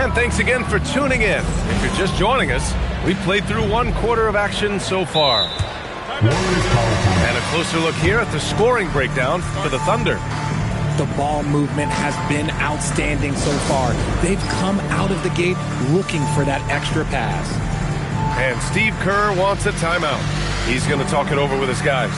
And thanks again for tuning in. If you're just joining us, we've played through 1/4 of action so far. And a closer look here at the scoring breakdown for the Thunder. The ball movement has been outstanding so far. They've come out of the gate looking for that extra pass. And Steve Kerr wants a timeout. He's going to talk it over with his guys.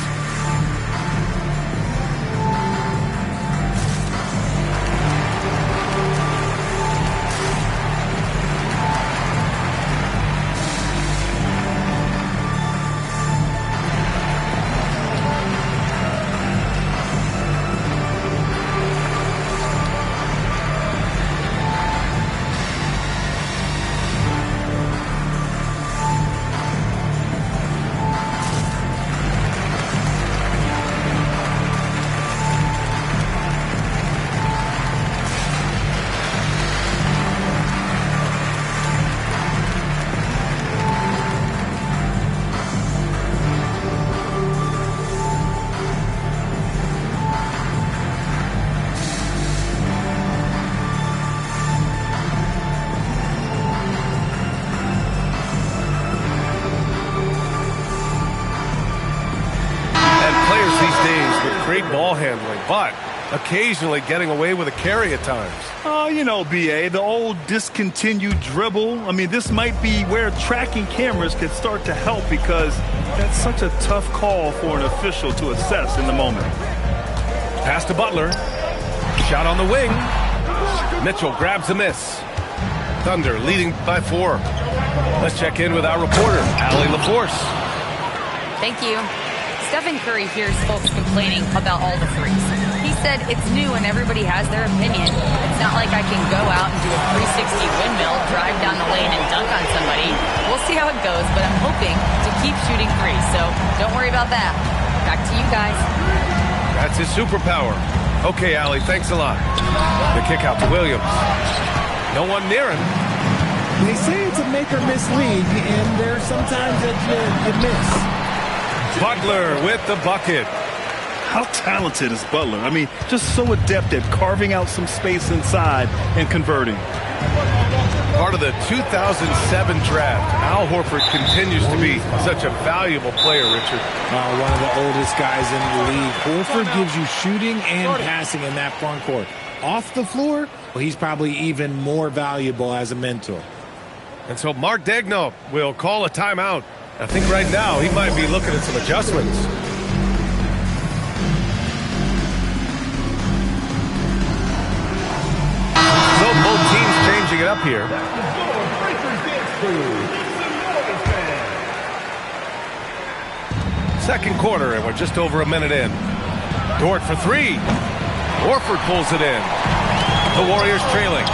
Great ball handling, but occasionally getting away with a carry at times. Oh, you know, B.A., the old discontinued dribble. I mean, this might be where tracking cameras could start to help because that's such a tough call for an official to assess in the moment. Pass to Butler. Shot on the wing. Mitchell grabs a miss. Thunder leading by 4. Let's check in with our reporter, Allie LaForce. Thank you. Stephen Curry hears folks complaining about all the threes. He said it's new and everybody has their opinion. It's not like I can go out and do a 360 windmill, drive down the lane, and dunk on somebody. We'll see how it goes, but I'm hoping to keep shooting threes, so don't worry about that. Back to you guys. That's his superpower. Okay, Allie, thanks a lot. The kick out to Williams. No one near him. They say it's a make-or-miss league, and there's sometimes that you miss. Butler with the bucket. How talented is Butler? I mean, just so adept at carving out some space inside and converting. Part of the 2007 draft, Al Horford continues to be such a valuable player, Richard. One of the oldest guys in the league. Horford gives you shooting and passing in that front court. Off the floor, well, he's probably even more valuable as a mentor. And so Mark Daigneault will call a timeout. I think right now he might be looking at some adjustments. So both teams changing it up here. Second quarter, and we're just over a minute in. Dort for 3. Horford pulls it in. The Warriors trailing.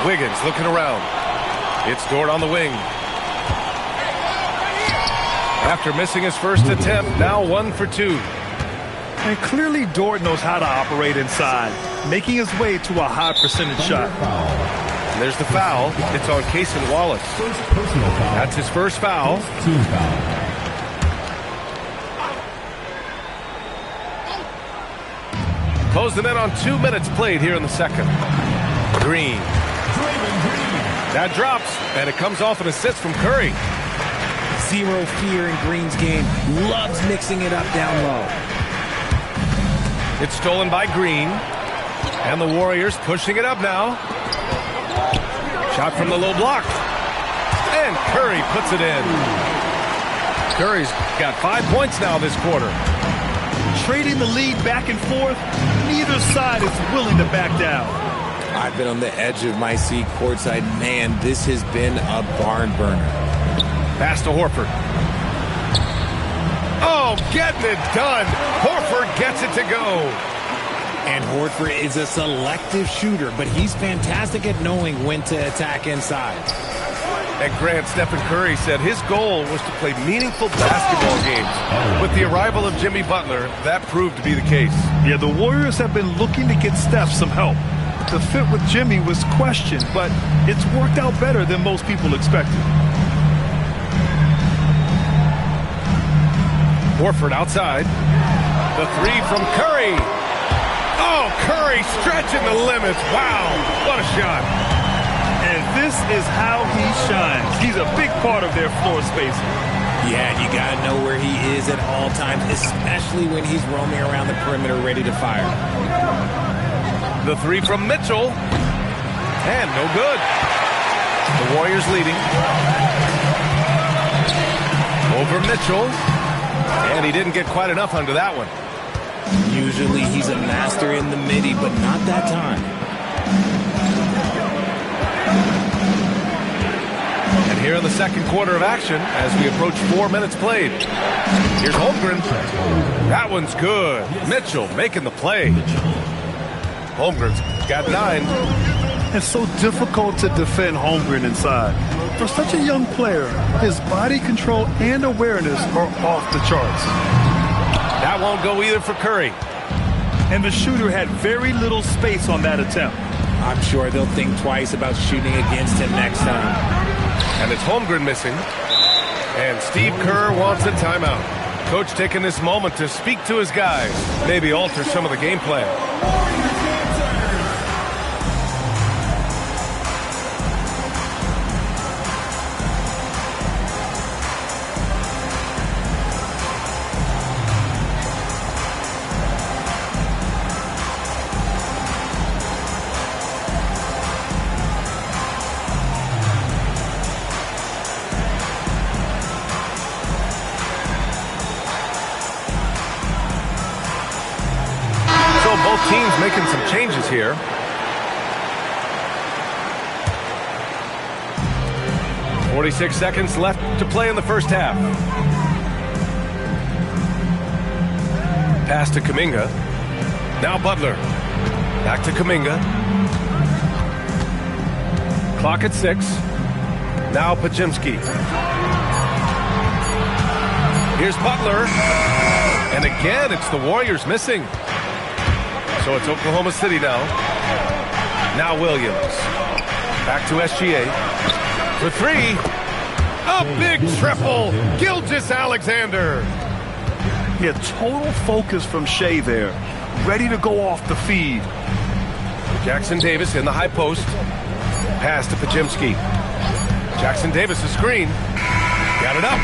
Wiggins looking around. It's Dort on the wing. After missing his first attempt, now 1 for 2. And clearly Dort knows how to operate inside, making his way to a high percentage shot. And there's the foul. It's on Cason Wallace. That's his first foul. Close them in on 2 minutes played here in the second. Green. That drops, and it comes off an assist from Curry. Zero fear in Green's game. Loves mixing it up down low. It's stolen by Green. And the Warriors pushing it up now. Shot from the low block. And Curry puts it in. Curry's got 5 points now this quarter. Trading the lead back and forth, neither side is willing to back down. I've been on the edge of my seat courtside. Man, this has been a barn burner. Pass to Horford. Oh, getting it done. Horford gets it to go. And Horford is a selective shooter, but he's fantastic at knowing when to attack inside. And Grant, Stephen Curry said his goal was to play meaningful basketball games. With the arrival of Jimmy Butler, that proved to be the case. Yeah, the Warriors have been looking to get Steph some help. The fit with Jimmy was questioned, but it's worked out better than most people expected. Horford outside. The 3 from Curry. Oh, Curry stretching the limits. Wow, what a shot. And this is how he shines. He's a big part of their floor spacing. Yeah, you got to know where he is at all times, especially when he's roaming around the perimeter ready to fire. The three from Mitchell. And no good. The Warriors leading. Over Mitchell. And he didn't get quite enough under that one. Usually he's a master in the midi, but not that time. And here in the second quarter of action as we approach 4 minutes played. Here's Holmgren. That one's good. Mitchell making the play. Holmgren's got 9. It's so difficult to defend Holmgren inside. For such a young player, his body control and awareness are off the charts. That won't go either for Curry. And the shooter had very little space on that attempt. I'm sure they'll think twice about shooting against him next time. And it's Holmgren missing. And Steve Kerr wants a timeout. Coach taking this moment to speak to his guys. Maybe alter some of the game plan. Both teams making some changes here. .46 seconds left to play in the first half. Pass to Kuminga. Now Butler. Back to Kuminga. Clock at 6. Now Pajimski. Here's Butler. And again, it's the Warriors missing. So it's Oklahoma City now. Now Williams. Back to SGA. For 3. A big triple. Gilgeous-Alexander. Yeah, total focus from Shea there. Ready to go off the feed. Jackson Davis in the high post. Pass to Pajimski. Jackson Davis, a screen. Got it up.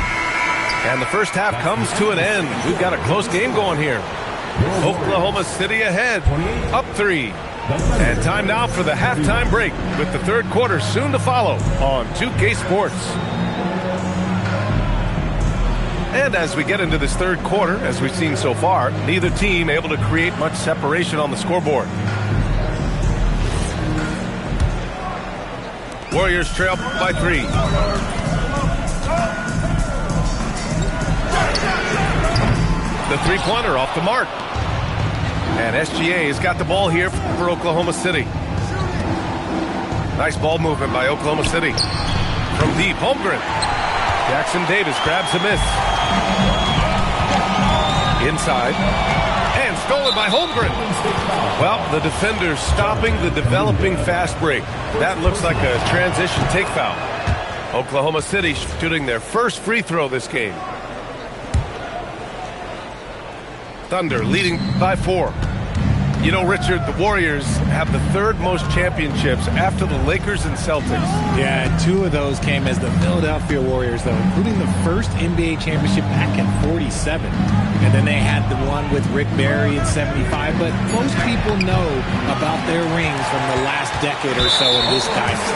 And the first half comes to an end. We've got a close game going here. Oklahoma City ahead, up 3. And time now for the halftime break with the third quarter soon to follow on 2K Sports. And as we get into this third quarter, as we've seen so far, neither team able to create much separation on the scoreboard. Warriors trail by 3. The three-pointer off the mark. And SGA has got the ball here for Oklahoma City. Nice ball movement by Oklahoma City. From deep, Holmgren. Jackson Davis grabs a miss. Inside. And stolen by Holmgren. Well, the defender's stopping the developing fast break. That looks like a transition take foul. Oklahoma City shooting their first free throw this game. Thunder leading by 4. You know, Richard, the Warriors have the third most championships after the Lakers and Celtics. Yeah, 2 of those came as the Philadelphia Warriors, though, including the first NBA championship back in '47. And then they had the one with Rick Barry in '75. But most people know about their rings from the last decade or so in this dynasty.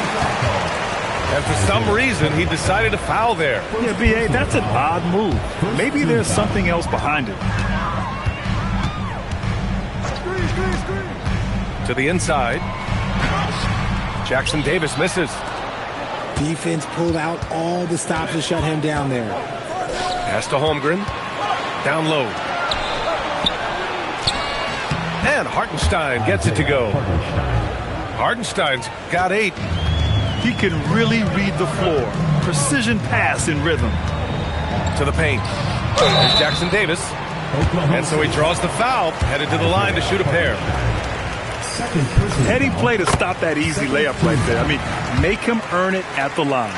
And for some reason, he decided to foul there. Yeah, B.A., that's an odd move. Maybe there's something else behind it. To the inside. Jackson Davis misses. Defense pulled out all the stops to shut him down there. Pass to Holmgren. Down low. And Hartenstein gets it to go. Hartenstein's got 8. He can really read the floor. Precision pass in rhythm. To the paint. There's Jackson Davis. And so he draws the foul, headed to the line to shoot a pair. Heady play to stop that easy layup right there. I mean, make him earn it at the line.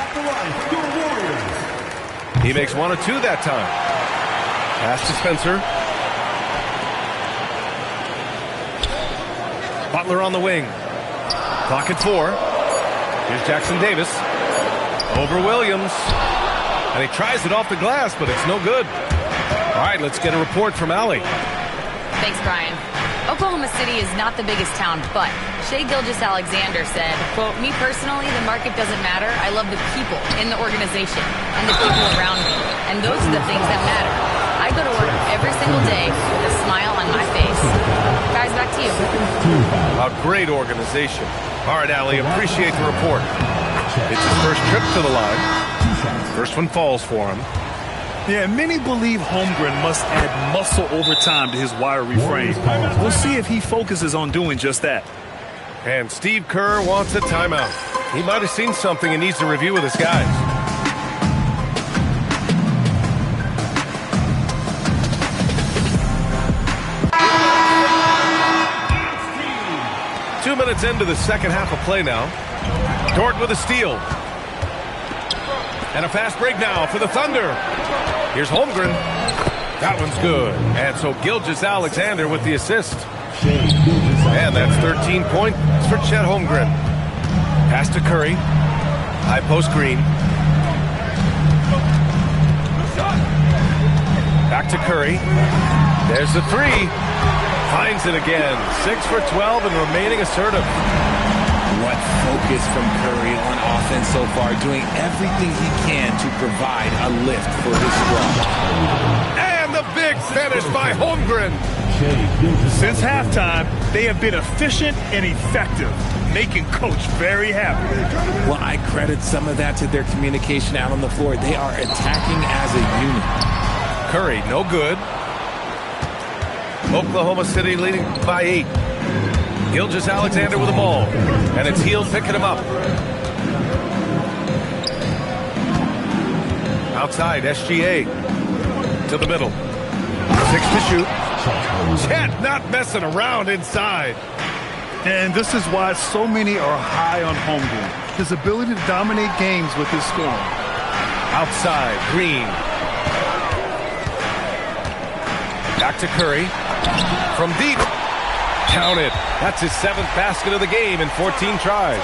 He makes 1 or 2 that time. Pass to Spencer. Butler on the wing. Clock at 4. Here's Jackson Davis. Over Williams. And he tries it off the glass, but it's no good. All right, let's get a report from Allie. Thanks, Brian. Oklahoma City is not the biggest town, but Shai Gilgeous-Alexander said, quote, "Me personally, the market doesn't matter. I love the people in the organization and the people around me. And those are the things that matter. I go to work every single day with a smile on my face." Guys, back to you. A great organization. All right, Allie, appreciate the report. It's his first trip to the line. First one falls for him. Yeah, many believe Holmgren must add muscle over time to his wiry frame. We'll see if he focuses on doing just that. And Steve Kerr wants a timeout. He might have seen something and needs to review with his guys. Two minutes into the second half of play now. Dort with a steal. And a fast break now for the Thunder. Here's Holmgren. That one's good. And so Gilgeous-Alexander with the assist. And that's 13 points for Chet Holmgren. Pass to Curry. High post Green. Back to Curry. There's the three. Finds it again. 6 for 12 and remaining assertive. What focus from Curry on offense so far, doing everything he can to provide a lift for his squad. And the big finish by Holmgren. Since halftime, they have been efficient and effective, making Coach very happy. Well, I credit some of that to their communication out on the floor. They are attacking as a unit. Curry, no good. Oklahoma City leading by 8. Gilgeous-Alexander with the ball. And it's Hield picking him up. Outside, SGA. To the middle. 6 to shoot. Chet not messing around inside. And this is why so many are high on Holmgren. His ability to dominate games with his scoring. Outside, Green. Back to Curry. From deep. Count it. That's his 7th basket of the game in 14 tries.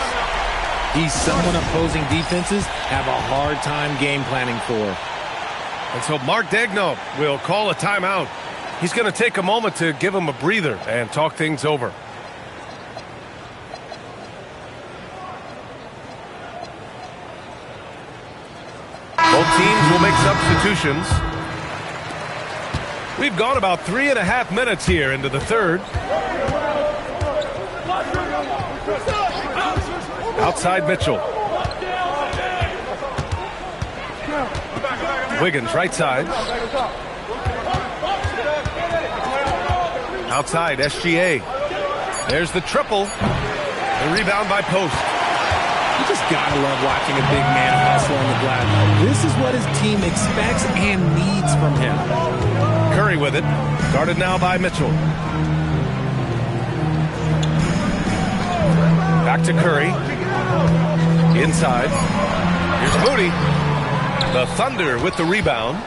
He's someone opposing defenses have a hard time game planning for. And so Mark Daigneault will call a timeout. He's going to take a moment to give him a breather and talk things over. Both teams will make substitutions. We've gone about 3.5 minutes here into the third. Outside Mitchell. Wiggins right side. Outside SGA. There's the triple. The rebound by Post. You just gotta love watching a big man hustle on the glass. This is what his team expects and needs from him. Curry with it. Guarded now by Mitchell. Back to Curry. Inside. Here's Moody. The Thunder with the rebound.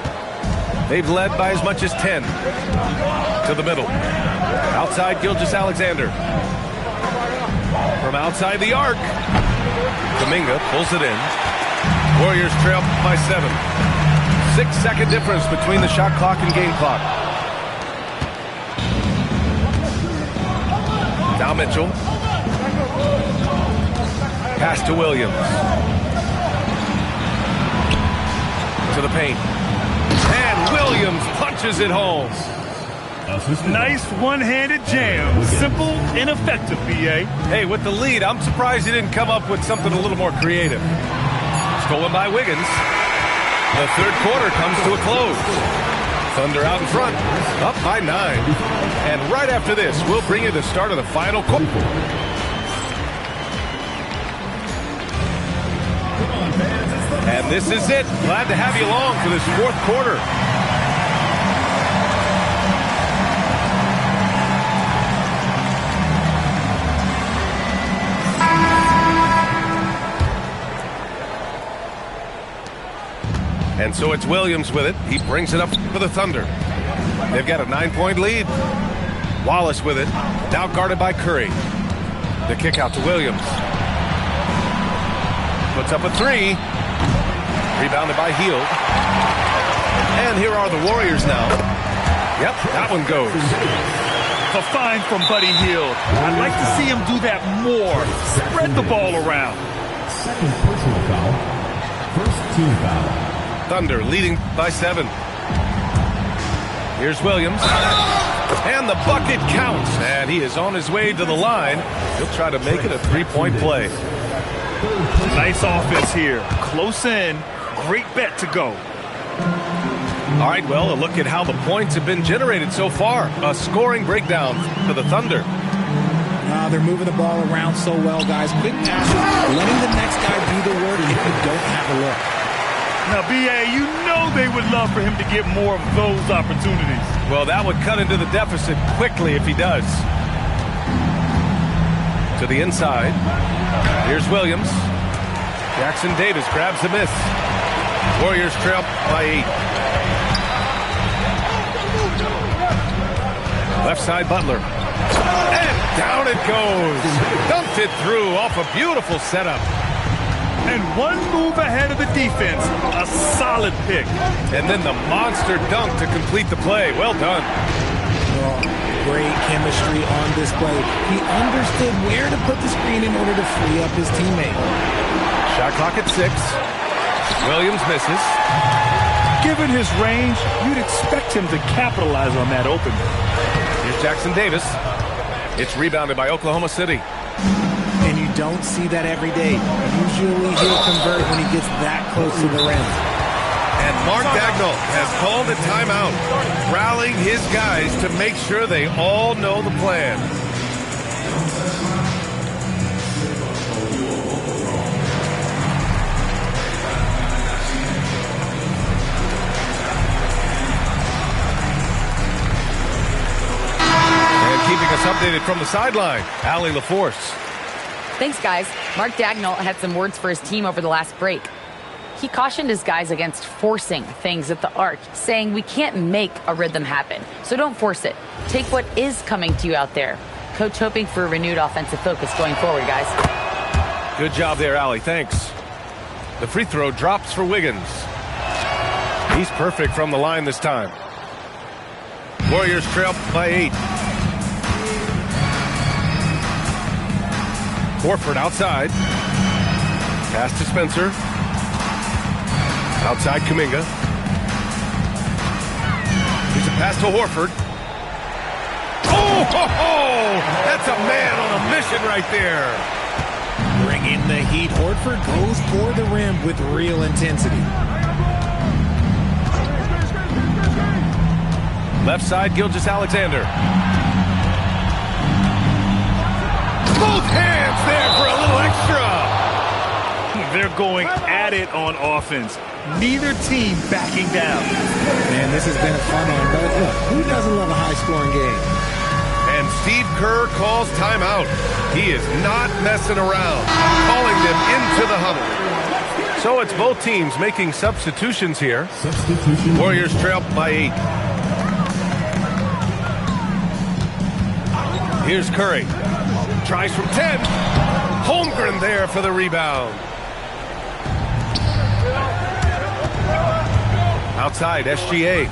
They've led by as much as 10. To the middle. Outside Gilgeous-Alexander. From outside the arc. Kuminga pulls it in. Warriors trail by 7. 6-second difference between the shot clock and game clock. Now Mitchell. Pass to Williams. To the paint. And Williams punches it home. Nice one-handed jam. Simple and effective, B.A. Hey, with the lead, I'm surprised he didn't come up with something a little more creative. Stolen by Wiggins. The third quarter comes to a close. Thunder out in front, up by 9. And right after this, we'll bring you the start of the final quarter. And this is it. Glad to have you along for this fourth quarter. And so it's Williams with it. He brings it up for the Thunder. They've got a 9-point lead. Wallace with it. Now guarded by Curry. The kick out to Williams. Puts up a three. Rebounded by Hield. And here are the Warriors now. Yep, that one goes. A find from Buddy Hield. I'd like to see him do that more. Spread the ball around. Second personal foul. First team foul. Thunder leading by 7. Here's Williams. And the bucket counts. And he is on his way to the line. He'll try to make it a 3-point play. Nice offense here. Close in. Great bet to go. All right, well, a look at how the points have been generated so far. A scoring breakdown for the Thunder. They're moving the ball around so well, guys. Quick passes, letting the next guy do the work if you don't have a look. Now, B.A., you know they would love for him to get more of those opportunities. Well, that would cut into the deficit quickly if he does. To the inside. Here's Williams. Jackson Davis grabs the miss. Warriors trail by 8. Left side, Butler. And down it goes. Dumped it through off a beautiful setup. And one move ahead of the defense. A solid pick. And then the monster dunk to complete the play. Well done. Well, great chemistry on display. He understood where to put the screen in order to free up his teammate. Shot clock at 6. Williams misses. Given his range, you'd expect him to capitalize on that opening. Here's Jackson Davis. It's rebounded by Oklahoma City. And you don't see that every day. Usually he'll convert when he gets that close to the rim. And Mark Dagnall has called a timeout, rallying his guys to make sure they all know the plan. Keeping us updated from the sideline, Allie LaForce. Thanks, guys. Mark Dagnall had some words for his team over the last break. He cautioned his guys against forcing things at the arc, saying we can't make a rhythm happen, so don't force it. Take what is coming to you out there. Coach hoping for a renewed offensive focus going forward, guys. Good job there, Allie. Thanks. The free throw drops for Wiggins. He's perfect from the line this time. Warriors trail by 8. Horford outside. Pass to Spencer. Outside Kuminga. Here's a pass to Horford. Oh, ho, ho! That's a man on a mission right there. Bringing the heat. Horford goes for the rim with real intensity. Left side, Gilgeous-Alexander. Both hands there for a little extra. They're going at it on offense. Neither team backing down. Man, this has been a fun one, but look, who doesn't love a high-scoring game? And Steve Kerr calls timeout. He is not messing around, calling them into the huddle. So it's both teams making substitutions here. Warriors trail by 8. Here's Curry. Tries from 10. Holmgren there for the rebound. Outside, SGA.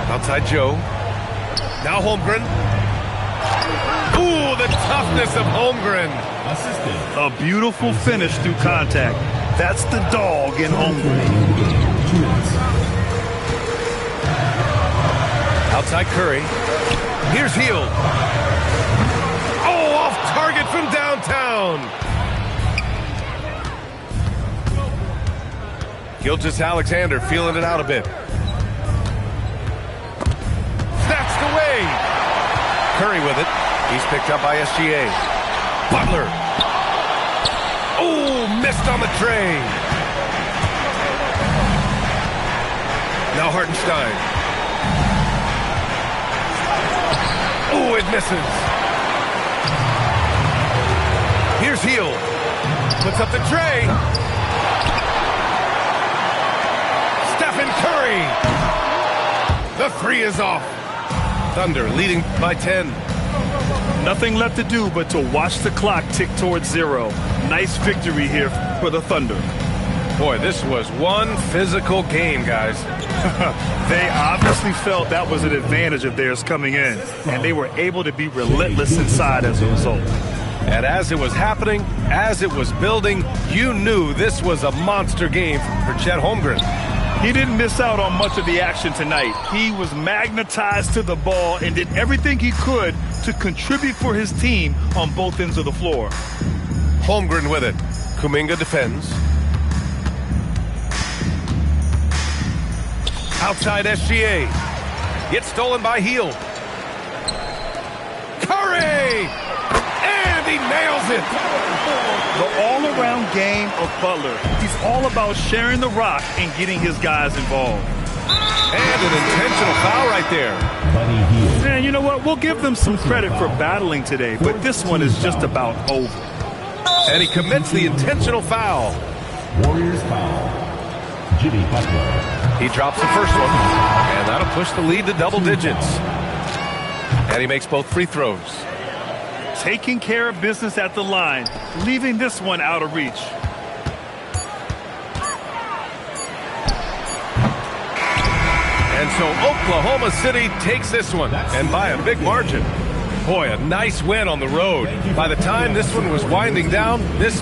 Outside Joe. Now Holmgren. Ooh, the toughness of Holmgren. A beautiful finish through contact. That's the dog in Holmgren. Outside Curry. Here's Hield. Oh, off target from downtown. Gilgeous-Alexander feeling it out a bit. Snatched away. Curry with it. He's picked up by SGA. Butler. Oh, missed on the tray. Now Hartenstein. Oh, it misses. Here's Hield. Puts up the tray. Stephen Curry. The three is off. Thunder leading by 10. Nothing left to do but to watch the clock tick towards 0. Nice victory here for the Thunder. Boy, this was one physical game, guys. They obviously felt that was an advantage of theirs coming in, and they were able to be relentless inside as a result. And as it was happening, as it was building, you knew this was a monster game for Chet Holmgren. He didn't miss out on much of the action tonight. He was magnetized to the ball and did everything he could to contribute for his team on both ends of the floor. Holmgren with it. Kuminga defends. Outside SGA. Gets stolen by Heel. Curry! And he nails it! The all-around game of Butler. He's all about sharing the rock and getting his guys involved. And an intentional foul right there. And you know what? We'll give them some credit for battling today, but this one is just about over. And he commits the intentional foul. Warriors foul. Jimmy Butler. He drops the first one, and that'll push the lead to double digits. And he makes both free throws. Taking care of business at the line, leaving this one out of reach. And so Oklahoma City takes this one, and by a big margin. Boy, a nice win on the road. By the time this one was winding down, this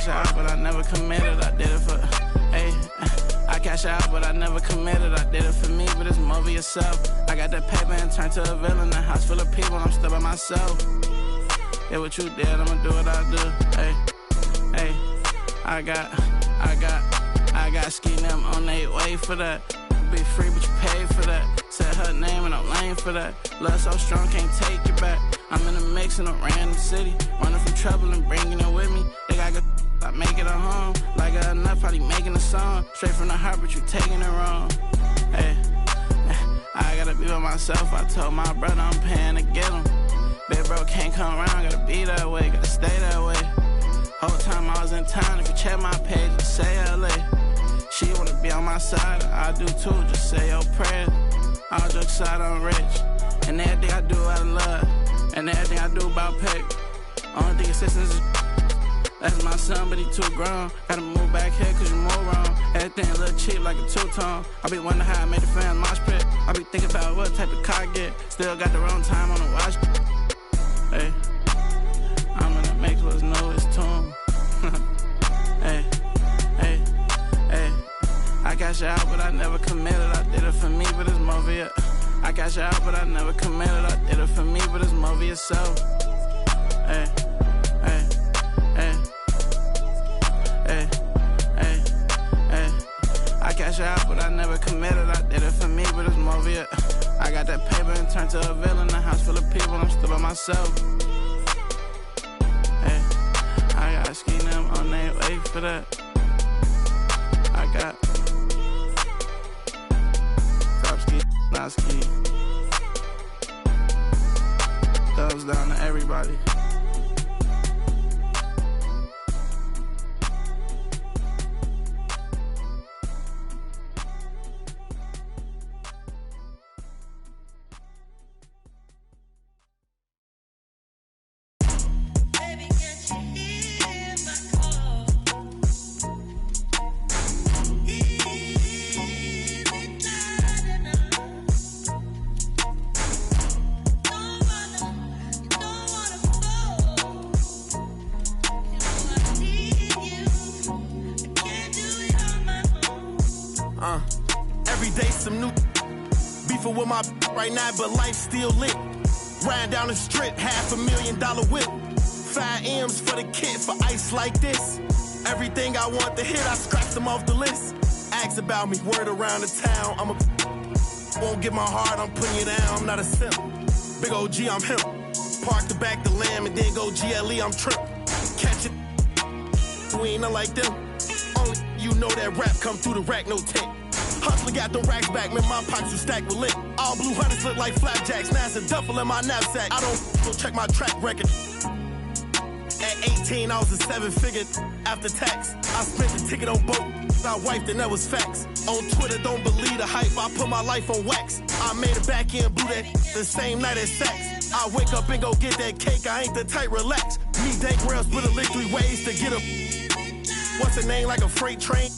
cash out, but I never committed. I did it for, hey. I cash out, but I never committed. I did it for me, but it's more for yourself. I got that paper and turned to a villain. A house full of people, I'm still by myself. Yeah, what you did, I'ma do what I do. Hey, hey, I got ski them on their way for that. Be free, but you paid for that. Said her name and I'm lame for that. Love so strong, can't take it back. I'm in the mix in a random city, running from trouble and bringing it with me. They got good, I make it a home. Like enough, probably making a song. Straight from the heart, but you taking it wrong. Hey, I gotta be with myself. I told my brother I'm paying to get him. Big bro can't come around, gotta be that way, gotta stay that way. Whole time I was in town, if you check my page, just say LA. She wanna be on my side, I do too, just say your prayers. All jokes aside, I'm rich, and everything I do out of love, and everything I do about pay. Only thing assistance is, that's my son, but he too grown. Gotta move back here, cause you move wrong. Everything a little cheap like a two-tone. I be wondering how I made the fans mosh pit. I be thinking about what type of car I get. Still got the wrong time on the watch. Hey, I'm gonna make what's know it's tune. Hey, hey, hey. I cash out, but I never committed. I did it for me, but it's more for you. I cash out, but I never committed. I did it for me, but it's more for yourself. Hey, hey, hey, hey, hey, hey. I cash out, but I never committed. I did it for me, but it's more for you. I got that paper and turned to a villain. A house full of people, I'm still by myself. Hey, I got ski them on their way for that. I got top ski, not ski. Thumbs down to everybody. Every day some new beefing with my right now, but life still lit. Riding down the strip, $500,000 whip. 5 M's for the kid for ice like this. Everything I want to hit, I scratch them off the list. Ask about me, word around the town. Won't get my heart, I'm putting you down. I'm not a simp. Big OG, I'm him. Park the back the lamb and then go GLE, I'm trimp. Catch it, we ain't nothing like them. Only you know that rap come through the rack, no tape. Hustler got them racks back, man, my pockets are stacked with lit. All blue hunters look like flapjacks, now it's a duffel in my knapsack. I don't go check my track record. At 18, I was a 7-figure after tax. I spent the ticket on boat, I wiped and that was facts. On Twitter, don't believe the hype, I put my life on wax. I made a back end, blew that the same night as sex. I wake up and go get that cake, I ain't the type, relax. Me, Dank Rails, put a lick 3 ways to get a. What's the name like a freight train?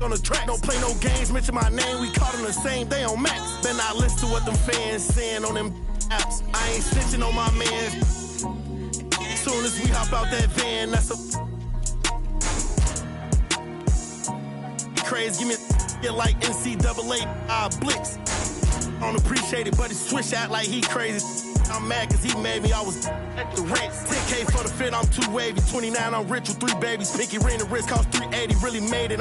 On the track, don't play no games, mention my name, we caught on the same day on Max. Then I listen to what them fans saying on them apps. I ain't snitching on my man. Soon as we hop out that van, that's a crazy, give me a like NCAA, blitz. I don't appreciate it, but he switch out like he crazy. I'm mad cause he made me, I was at the rent. 10K for the fit, I'm too wavy. 29, I'm rich with 3 babies. Pinky ring, the wrist cost 380, really made it.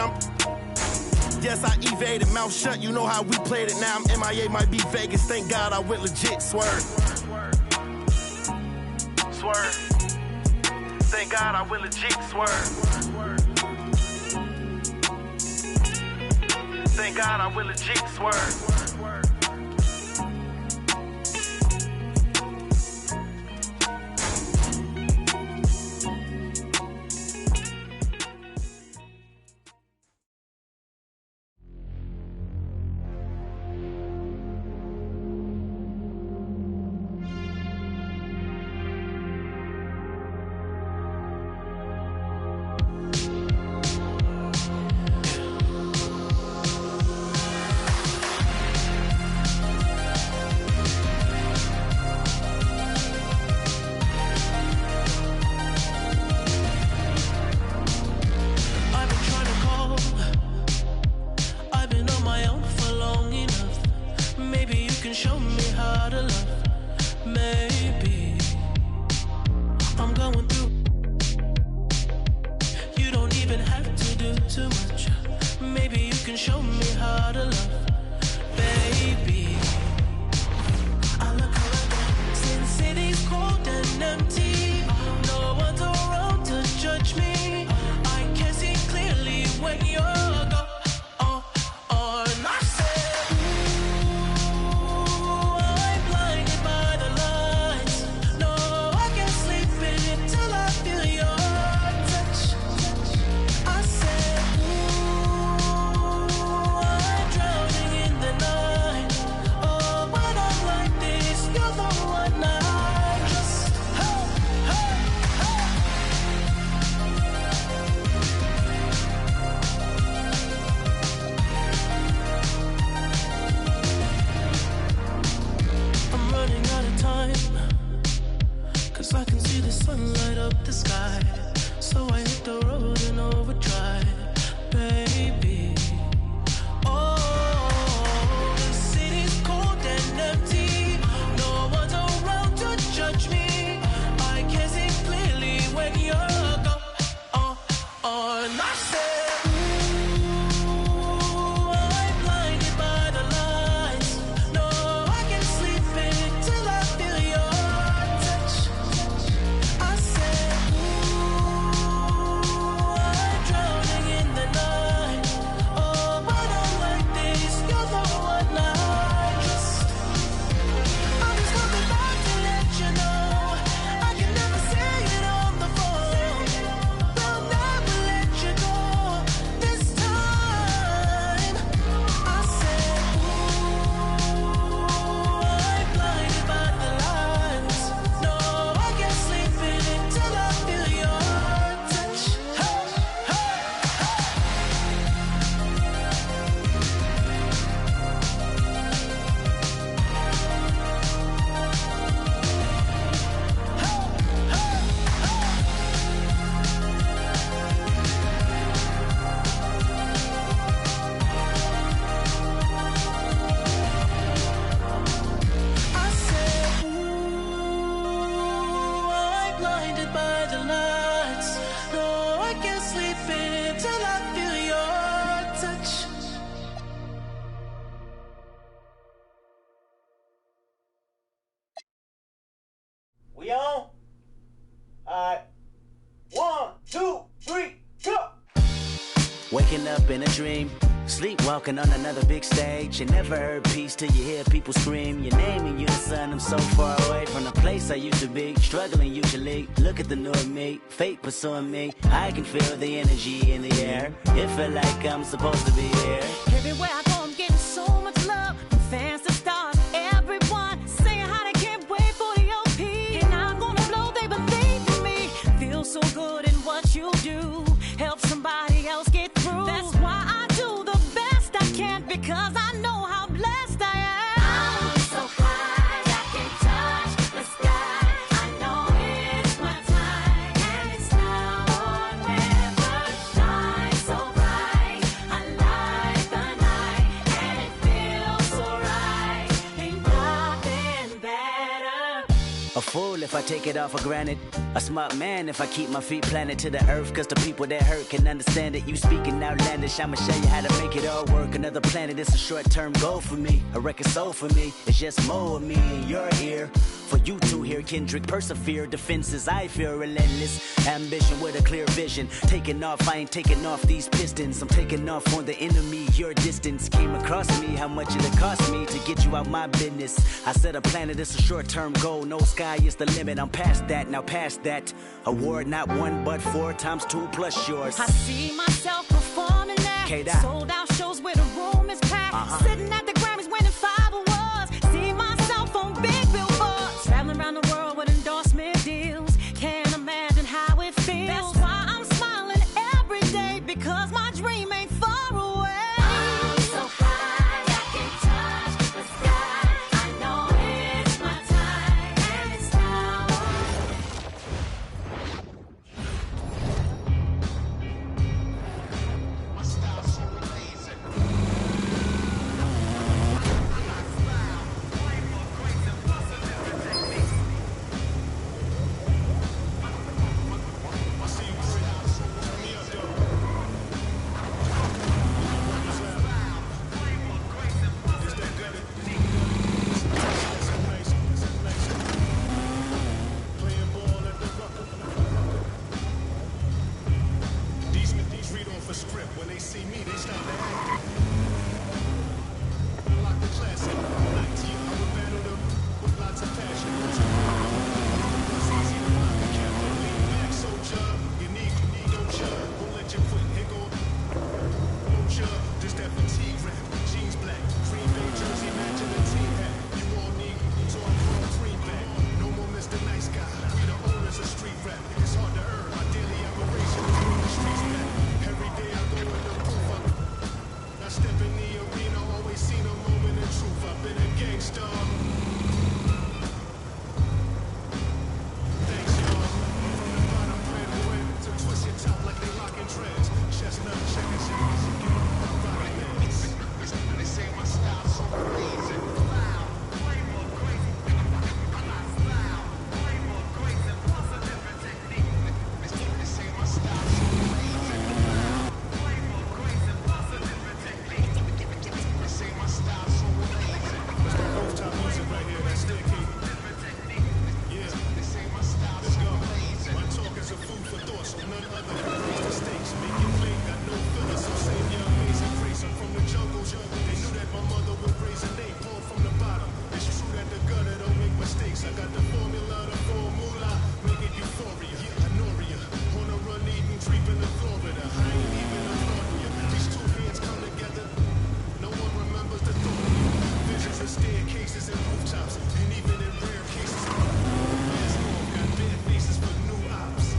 Yes, I evaded, mouth shut, you know how we played it. Now I'm MIA, might be Vegas, thank God I went legit, swerve. Swerve. Thank God I went legit, swerve. Thank God I went legit, swerve. show me how to love, baby. I look around, since city's cold and empty, no one's around to judge me. I can see clearly when you're gone. And I said, ooh, I'm blinded by the lights. No, I can't sleep until I feel your touch. I said, ooh, I'm drowning in the night. Oh, when I'm like this, you're the one I just, hey, hey, hey. I'm running out of time, 'cause I can see the sun light up the sky. So I hit the road in overdrive, baby. Oh, the city's cold and empty. No one's around to judge me. I can see clearly when you're gone. And I said, ooh, I'm blinded by the lights. No, I can't sleep until I feel your touch. I said, ooh, I'm drowning in the night. Oh, when I'm like this, you're the one I just. I'm just coming back to let you know I can never say it on the phone. They'll never let you go this time. I said, ooh, I'm blinded by the lights. No, I can't sleep until I feel your touch. Hey, hey, I said, ooh, I'm blinded by the lights. No, I can't sleep until I feel your touch. We on? Alright. 1, 2, 3, go! Waking up in a dream, sleepwalking on another big stage. You never heard peace till you hear people scream your name in unison. I'm so far away from the place I used to be, struggling usually. Look at the new me, fate pursuing me. I can feel the energy in the air. It feel like I'm supposed to be here. Everywhere I go, I'm getting so much love from fans to stars. Everyone saying how they can't wait for the OP. And I'm gonna blow, they believe in me. Feel so good in what you do. Help somebody else get through. That's why I do the best I can, because I know how blessed I am. I'm so high, I can touch the sky. I know it's my time, and it's now or never. Shine so bright, I light the night, and it feels so right. Ain't nothing better. A fool if I take it all for granted. A smart man if I keep my feet planted to the earth, 'cause the people that hurt can understand it. You speaking outlandish, I'ma show you how to make it all work. Another planet, it's a short-term goal for me. A record soul for me, it's just more of me in your ear. For you to hear Kendrick persevere, defenses I feel relentless. Ambition with a clear vision. Taking off, I ain't taking off these pistons. I'm taking off on the enemy. Your distance came across me, how much it cost me to get you out my business. I said a planet, it's a short-term goal. No sky is the limit, I'm past that, now past that. Award not 1 but 4 times 2 plus yours. I see myself performing that. K-Dot. Sold out shows where the room is packed. Sitting at the Grammys winning 5 awards. See myself on big billboards. Traveling around the world with endorsement deals. Can't imagine how it feels. That's why I'm smiling every day, because my dream ain't far away. I'm so high, I can touch the sky. I know it's my time, and it's now. for script. When they see me, they start to act. Lock the class up. 19, I would battle them with lots of passion. It's easy to block a captain. Lean back, soldier. You need, don't you? Won't let you quit. Here go. Won't you? Just that fatigue rap. Jeans black. Green Bay jersey matching the team hat. You all need, so I'm throwing cream back. No more Mr. Nice Guy. We the owners of street rap. It's hard to earn. My daily operation is bring the streets back. Every day I go in the proof. I step in the arena, always seen a moment of truth. I've been a gangster. Thanks, y'all. From the bottom, breadwin to twist your top like they rockin' dreads. Chestnut, checker, rockin' legs. They say my style's so crazy. Loud, way more crazy. I'm not loud, way more crazy. Plus a different technique. They say my style's so crazy. Loud, way more crazy. Plus a different technique. They say my style's so crazy. That's that rooftop music right here. That's dedicated. Different technique. Yeah. They say my style's so crazy. My talk is a food for thought, so none other can raise the stakes. Make it plain, got no filler, so save your amazing grace. I'm from the jungle. They knew that my mother would raise a name, pulled from the bottom. It's true that the gutter don't make mistakes. I got the formula, the formula, make it euphoria, Honoria. On a run, eating, creeping in Florida. I ain't even a Florida. These two hands come together. No one remembers the thought of you. Visions of staircases and rooftops, and even in rare cases, mask off, got dead faces for new ops.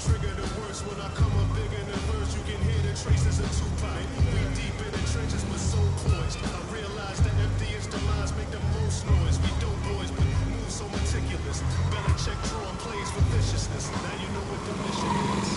Trigger the worst when I come up big in the verse. You can hear the traces of Tupac. We deep in the trenches, but so poised. I realize the emptiest of minds make the most noise. We dope boys, but move so meticulous. Better check drawing plays for viciousness. Now you know what the mission is.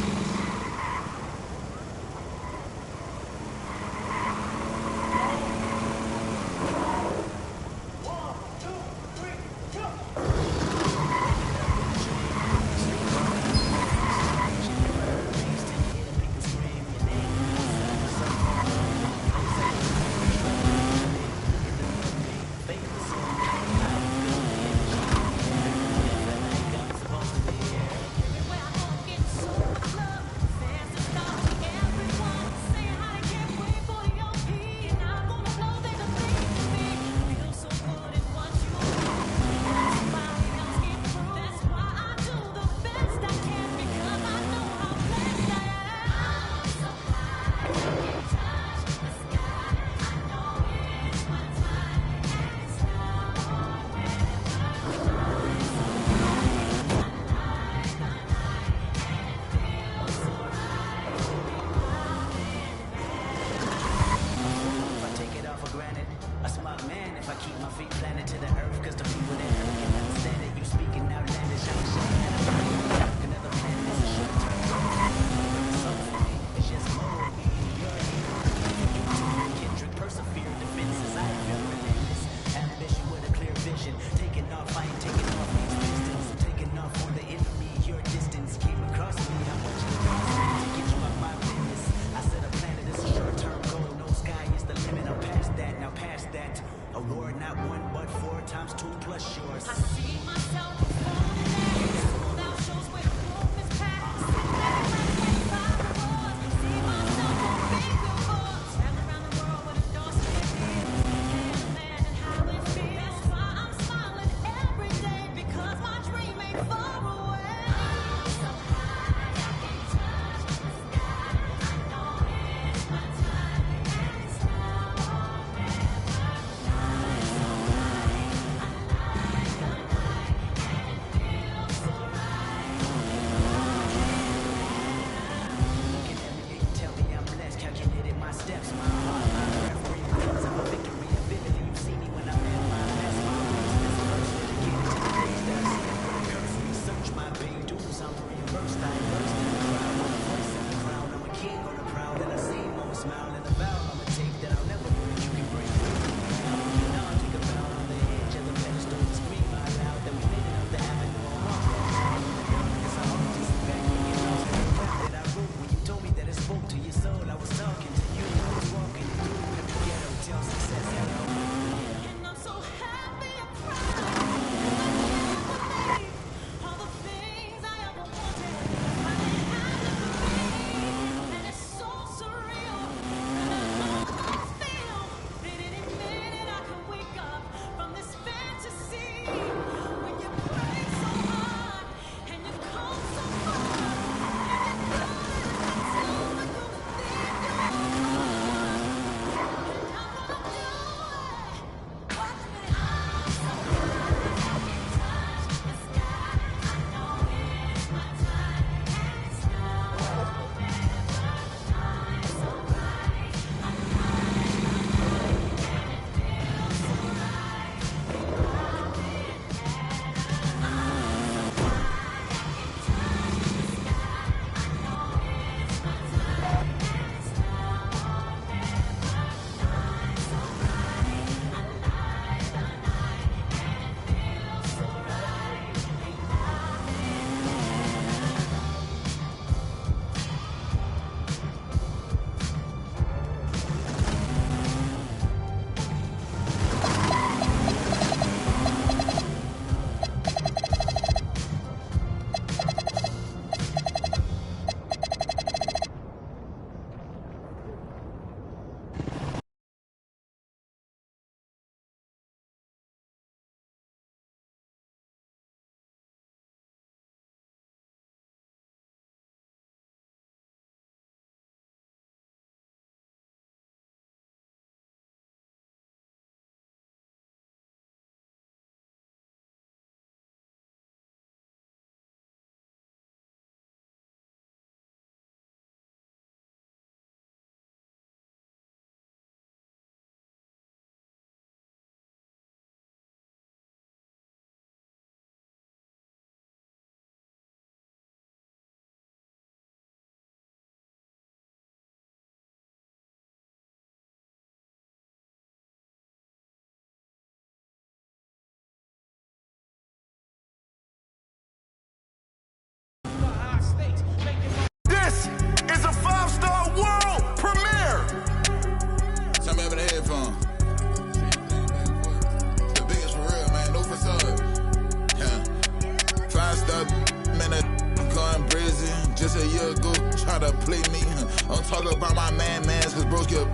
I'm talking about my mans, cause bros get.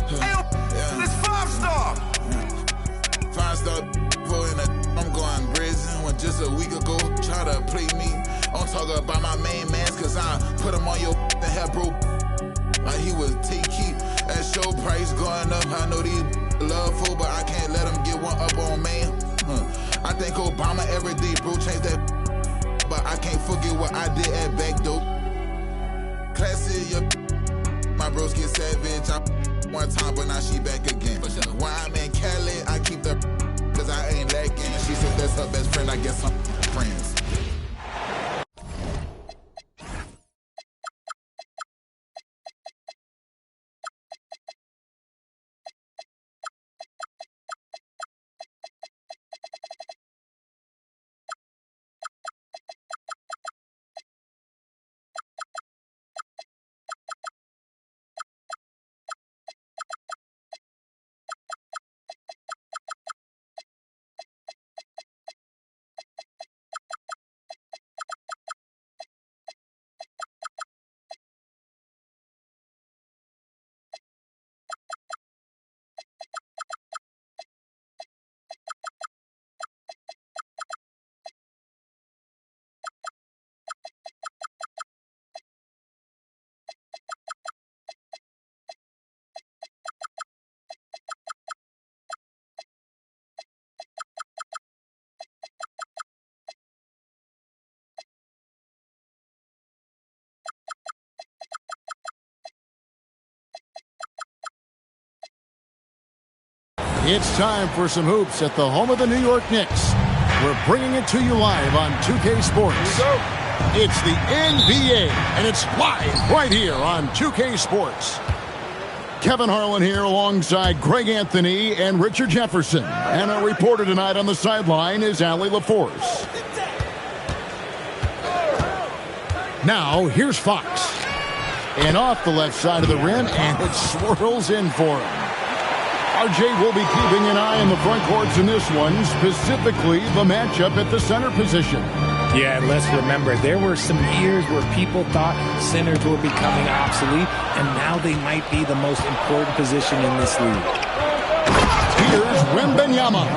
It's 5-star. 5-star in a. I'm going prison when just a week ago try to play me. I'm talking about my main mans, cause I put him on your and have bro. Like he was T-Key. That show price going up. I know these love food, but I can't let them get one up on man. I think Obama every day, bro, changed that. But I can't forget what I did at back dope. Classy, my bros get savage. I one time, but now she back again. When I'm in Cali, I keep the cause I ain't lacking. She said that's her best friend, I guess I'm friends. It's time for some hoops at the home of the New York Knicks. We're bringing it to you live on 2K Sports. It's the NBA, and it's live right here on 2K Sports. Kevin Harlan here alongside Greg Anthony and Richard Jefferson. And our reporter tonight on the sideline is Allie LaForce. Now, here's Fox. And off the left side of the rim, and it swirls in for him. RJ will be keeping an eye on the front courts in this one, specifically the matchup at the center position. Yeah, and let's remember, there were some years where people thought centers were becoming obsolete, and now they might be the most important position in this league. Here's Wembanyama.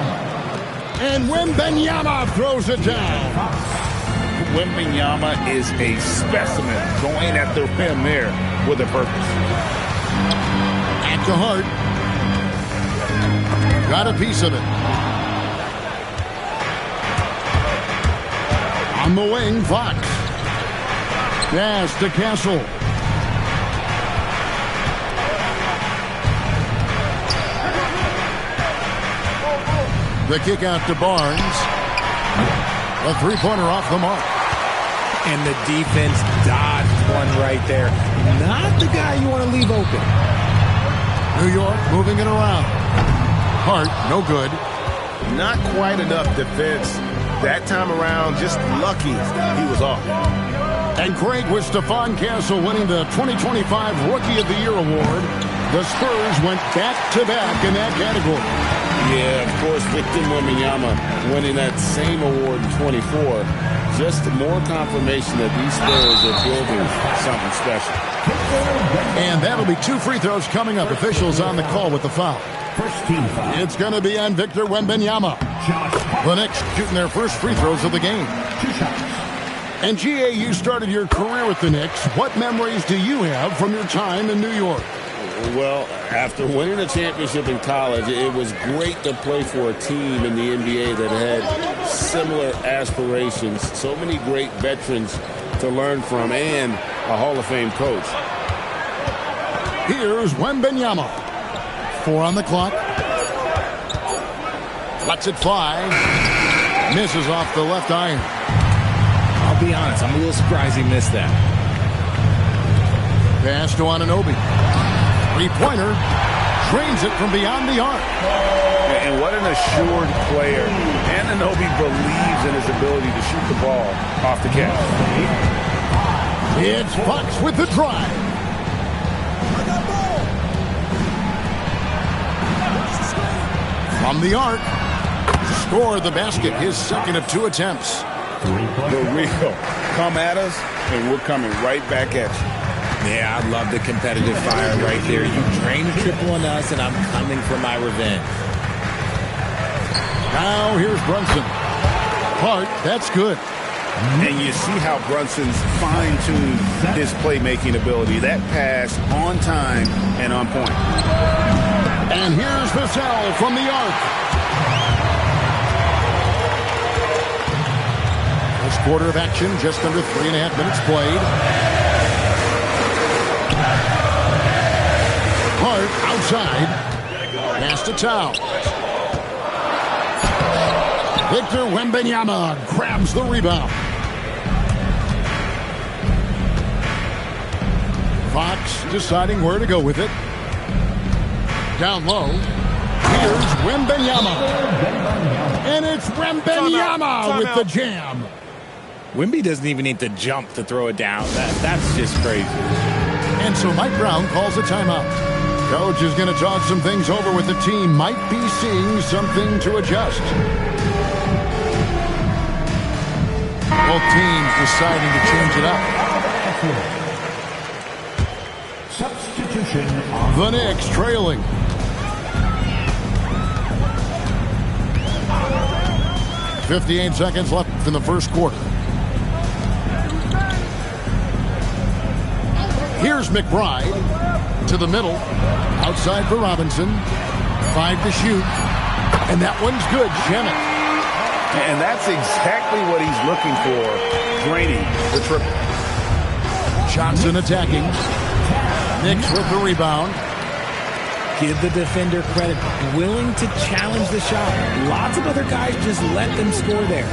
And Wembanyama throws it down. Wembanyama is a specimen going at the rim there with a purpose. At the heart. Got a piece of it. On the wing, Fox. Pass to Castle. The kick out to Barnes. A three-pointer off the mark. And the defense dodged one right there. Not the guy you want to leave open. New York moving it around. Hart, no good. Not quite enough defense. That time around, just lucky he was off. And Greg, with Stephon Castle winning the 2025 Rookie of the Year award, the Spurs went back-to-back in that category. Yeah, of course, Victor Wembanyama winning that same award in 24. Just more confirmation that these Spurs are building something special. And that'll be 2 free throws coming up. Officials on the call with the foul. It's going to be on Victor Wembanyama. The Knicks shooting their first free throws of the game. And GA, you started your career with the Knicks. What memories do you have from your time in New York? Well, after winning a championship in college, it was great to play for a team in the NBA that had similar aspirations. So many great veterans to learn from and a Hall of Fame coach. Here's Wembanyama. 4 on the clock. Lets it fly. Misses off the left iron. I'll be honest, I'm a little surprised he missed that. Pass to Anunoby. Three-pointer. Drains it from beyond the arc. And what an assured player. Anunoby believes in his ability to shoot the ball off the catch. It's Fox with the drive. From the arc, scored the basket, his second of 2 attempts. The real come at us, and we're coming right back at you. Yeah, I love the competitive fire right there. You drain a triple on us, and I'm coming for my revenge. Now here's Brunson. Hart, that's good. And you see how Brunson's fine-tuned his playmaking ability. That pass on time and on point. And here's Vassell from the arc. First quarter of action, just under 3.5 minutes played. Hart outside. Pass to Towns. Victor Wembanyama grabs the rebound. Fox deciding where to go with it. Down low. Here's Wembanyama. And it's Wembanyama with the jam. Wemby doesn't even need to jump to throw it down. That's just crazy. And so Mike Brown calls a timeout. Coach is going to talk some things over with the team. Might be seeing something to adjust. Both teams deciding to change it up. Substitution. The Knicks trailing. .58 seconds left in the first quarter. Here's McBride to the middle. Outside for Robinson. 5 to shoot. And that one's good. Shemmett. And that's exactly what he's looking for, draining the triple. Johnson attacking. Knicks with the rebound. Give the defender credit. Willing to challenge the shot. Lots of other guys just let them score there.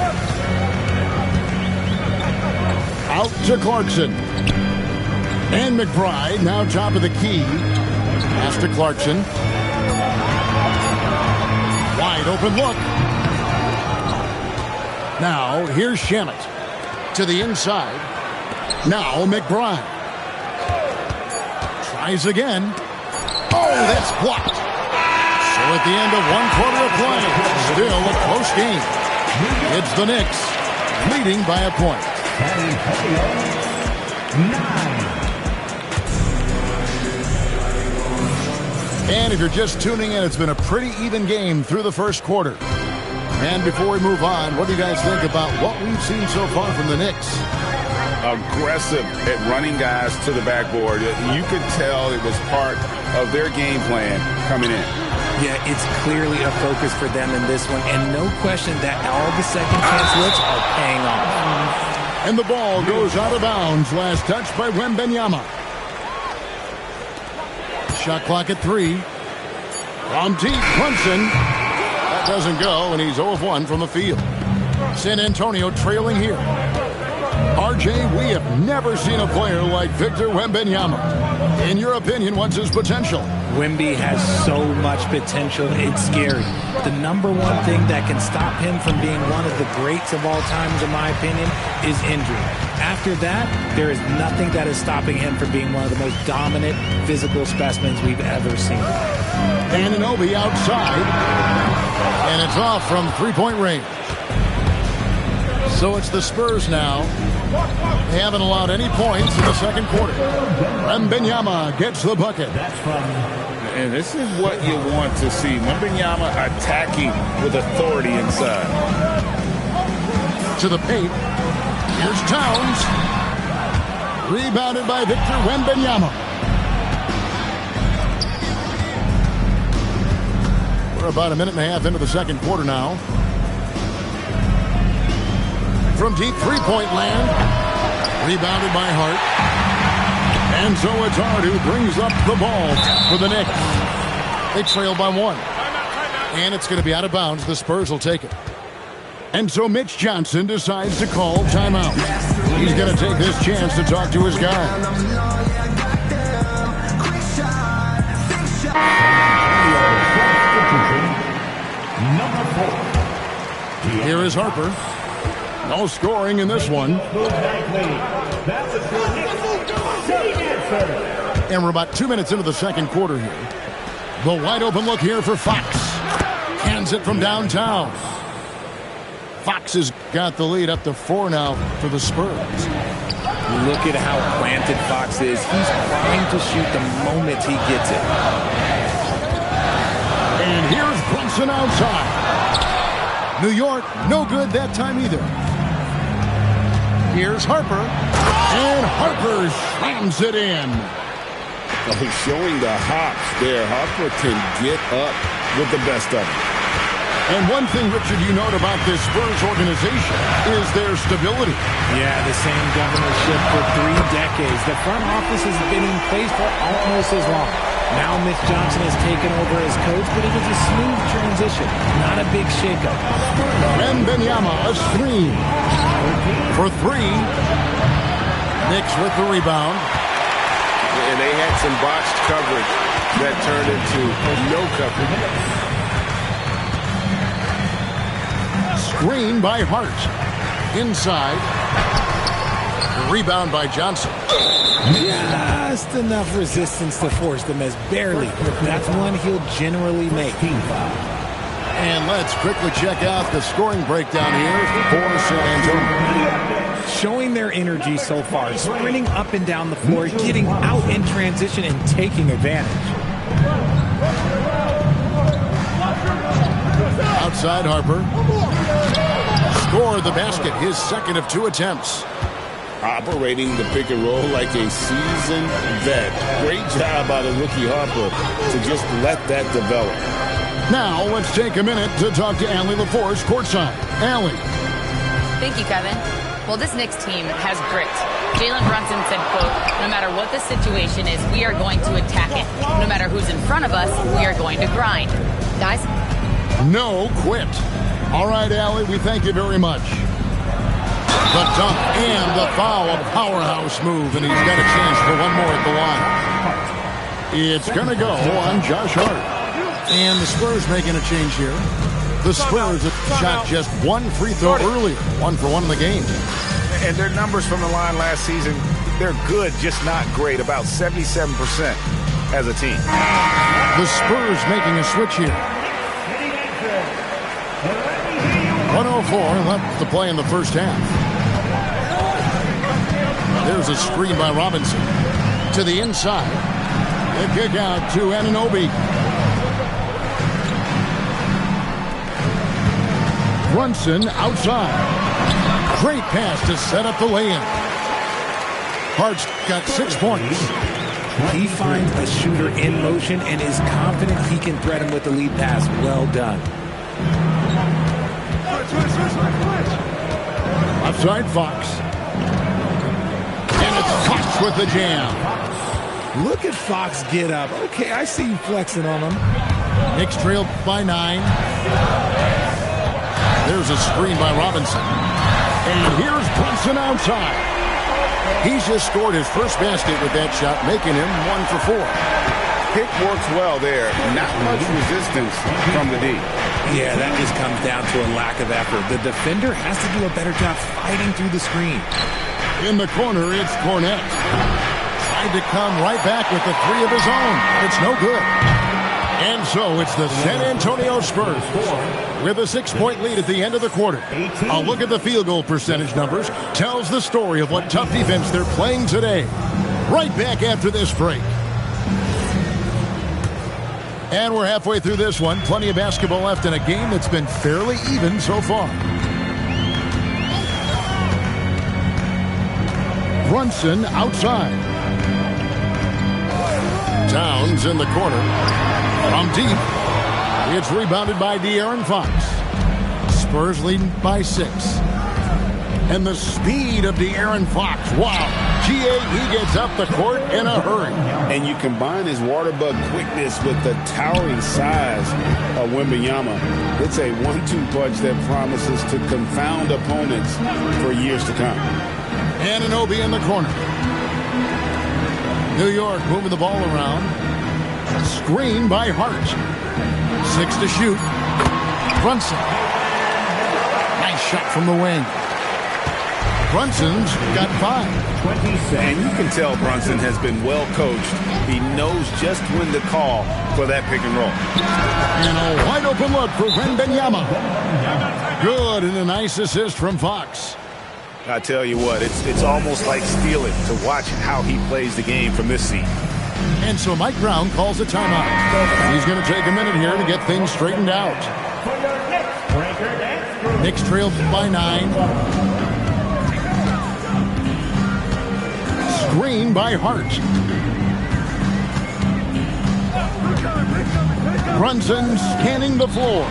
Out to Clarkson. And McBride now top of the key. Pass to Clarkson. Wide open look. Now, here's Shemmett to the inside. Now, McBride. Tries again. Oh, that's blocked. So at the end of 1 quarter of play, still a close game. It's the Knicks leading by a point. 9. And if you're just tuning in, it's been a pretty even game through the first quarter. And before we move on, what do you guys think about what we've seen so far from the Knicks? Aggressive at running guys to the backboard. You could tell it was part of their game plan coming in. Yeah, it's clearly a focus for them in this one, and no question that all the second chance looks are paying off. And the ball goes out of bounds. Last touch by Wembanyama. Shot clock at 3. From deep, Brunson. That doesn't go, and he's 0 of 1 from the field. San Antonio trailing here. RJ, we have never seen a player like Victor Wembanyama. In your opinion, what's his potential? Wemby has so much potential, it's scary. The number one thing that can stop him from being one of the greats of all times, in my opinion, is injury. After that, there is nothing that is stopping him from being one of the most dominant physical specimens we've ever seen. Anunoby outside. And it's off from three-point range. So it's the Spurs now. They haven't allowed any points in the second quarter. Wembanyama gets the bucket. And this is what you want to see. Wembanyama attacking with authority inside. To the paint. Here's Towns. Rebounded by Victor Wembanyama. We're about a minute and a half into the second quarter now. From deep three-point land. Rebounded by Hart. And so it's Hart who brings up the ball for the Knicks. They trail by 1. And it's going to be out of bounds. The Spurs will take it. And so Mitch Johnson decides to call timeout. He's going to take this chance to talk to his guy. Here is Harper. No scoring in this one. And we're about 2 minutes into the second quarter here. The wide open look here for Fox. Hands it from downtown. Fox has got the lead up to 4 now for the Spurs. Look at how planted Fox is. He's trying to shoot the moment he gets it. And here's Brunson outside. New York, no good that time either. Here's Harper. And Harper slams it in. Showing the hops there. Harper can get up with the best of them. And one thing, Richard, you note about this Spurs organization is their stability. Yeah, the same governorship for 3 decades. The front office has been in place for almost as long. Now Mitch Johnson has taken over as coach, but it was a smooth transition, not a big shakeup. Wembanyama, a screen for 3. Knicks with the rebound. And they had some botched coverage that turned into no coverage. Screen by Hart. Inside. Rebound by Johnson. Just enough resistance to force them as barely. That's one he'll generally make. And let's quickly check out the scoring breakdown here for San Antonio. Showing their energy so far, sprinting up and down the floor, getting out in transition and taking advantage. Outside Harper. Scored the basket, his second of 2 attempts. Operating the pick and roll like a seasoned vet. Great job by the rookie Harper to just let that develop. Now let's take a minute to talk to Allie LaForce courtside. Allie. Thank you, Kevin. Well, this Knicks team has grit. Jalen Brunson said, quote, no matter what the situation is, we are going to attack it. No matter who's in front of us, we are going to grind. Guys? No quit. All right, Allie, we thank you very much. The dunk and the foul, a powerhouse move, and he's got a chance for one more at the line. It's going to go on Josh Hart. And the Spurs making a change here. The Spurs have shot just 1 free throw earlier, 1 for 1 in the game. And their numbers from the line last season, they're good, just not great, about 77% as a team. The Spurs making a switch here. 104 left to play in the first half. There's a screen by Robinson. To the inside. The kick out to Anunoby. Brunson outside. Great pass to set up the lay-in. Hart's got 6 points. He finds a shooter in motion and is confident he can thread him with the lead pass. Well done. Outside Fox. And it's Fox with the jam. Look at Fox get up. Okay, I see you flexing on him. Knicks trail by 9. There's a screen by Robinson. And here's Brunson outside. He's just scored his first basket with that shot, making him 1 for 4. Pick works well there. Not much resistance from the D. Yeah, that just comes down to a lack of effort. The defender has to do a better job fighting through the screen. In the corner, it's Cornette. Tried to come right back with the 3 of his own. It's no good. And so it's the San Antonio Spurs with a 6-point lead at the end of the quarter. A look at the field goal percentage numbers tells the story of what tough defense they're playing today. Right back after this break. And we're halfway through this one. Plenty of basketball left in a game that's been fairly even so far. Brunson outside. Towns in the corner. From deep, it's rebounded by De'Aaron Fox. Spurs leading by 6. And the speed of De'Aaron Fox. Wow. He gets up the court in a hurry. And you combine his water bug quickness with the towering size of Wembanyama. It's a 1-2 punch that promises to confound opponents for years to come. Anunoby in the corner. New York moving the ball around. Screen by Hart. 6 to shoot. Brunson. Nice shot from the wing. Brunson's got 5. And you can tell Brunson has been well coached. He knows just when to call for that pick and roll. And a wide open look for Wembanyama. Good, and a nice assist from Fox. I tell you what, it's almost like stealing to watch how he plays the game from this seat. And so Mike Brown calls a timeout. He's going to take a minute here to get things straightened out. Knicks trailed by 9. Screen by Hart. Brunson scanning the floor.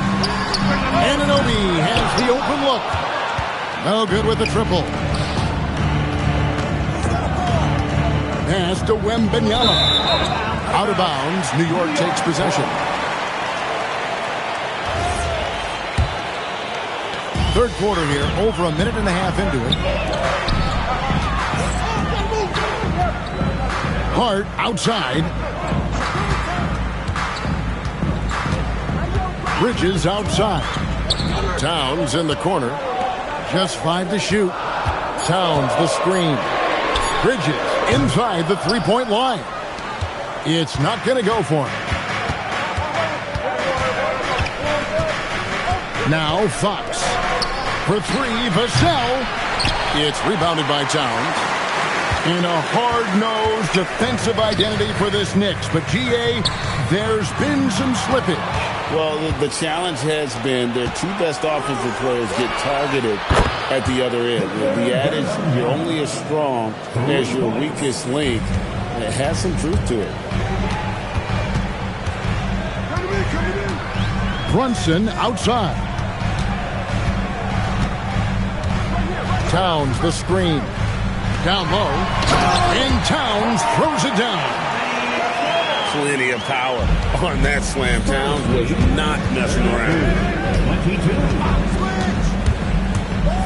Anunoby has the open look. No good with the triple. Pass to Wembanyama. Out of bounds. New York takes possession. Third quarter here, over a minute and a half into it. Hart outside. Bridges outside. Towns in the corner. Just 5 to shoot. Towns the screen. Bridges inside the three-point line. It's not going to go for him. Now Fox. For 3, Vassell. It's rebounded by Towns. And a hard-nosed defensive identity for this Knicks. But, G.A., there's been some slippage. Well, the challenge has been their 2 best offensive players get targeted at the other end. The adage, you're only as strong as your weakest link, it has some truth to it. Brunson outside. Towns the screen. Down low. And Towns throws it down. Plenty of power on that slam. Towns was not messing around.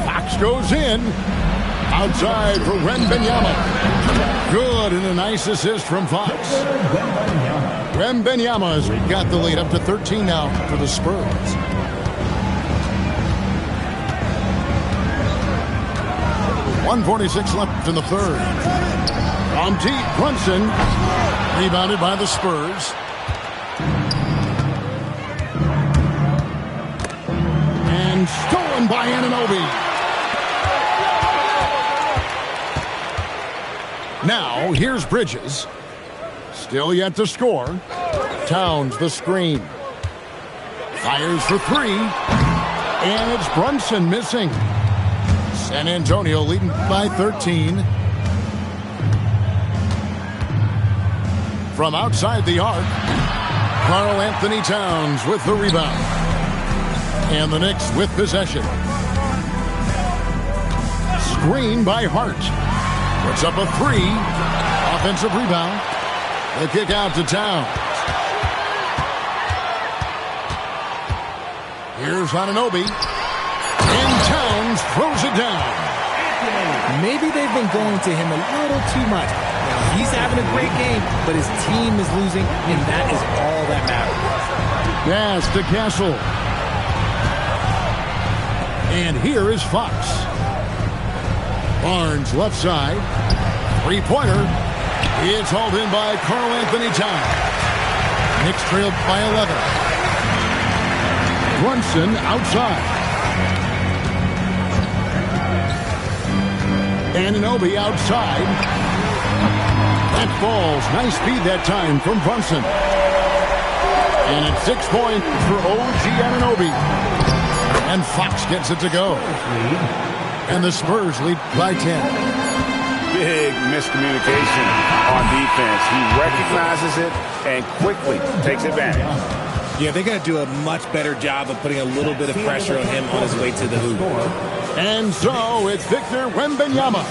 Fox goes in. Outside for Wembanyama. Good, and a nice assist from Fox. Wembanyama's got the lead up to 13 now for the Spurs. .146 left in the third. From deep, Brunson. Rebounded by the Spurs. And stolen by Anunoby. Now, here's Bridges. Still yet to score. Towns the screen. Fires for 3. And it's Brunson missing. San Antonio leading by 13. From outside the arc, Karl Anthony Towns with the rebound. And the Knicks with possession. Screen by Hart. Puts up a 3. Offensive rebound. The kick out to Towns. Here's Anunoby. And Towns throws it down. Maybe they've been going to him a little too much. Now, he's having a great game, but his team is losing, and that is all that matters. Pass to Castle. And here is Fox. Barnes left side. Three-pointer. It's hauled in by Karl Anthony Towns. Knicks trailed by 11. Brunson outside. Anunoby outside. That falls. Nice speed that time from Brunson. And it's 6 points for OG Anunoby. And Fox gets it to go. And the Spurs lead by 10. Big miscommunication on defense. He recognizes it and quickly takes advantage. Yeah, they're going to do a much better job of putting a little bit of pressure on him on his way to the hoop. And so it's Victor Wembanyama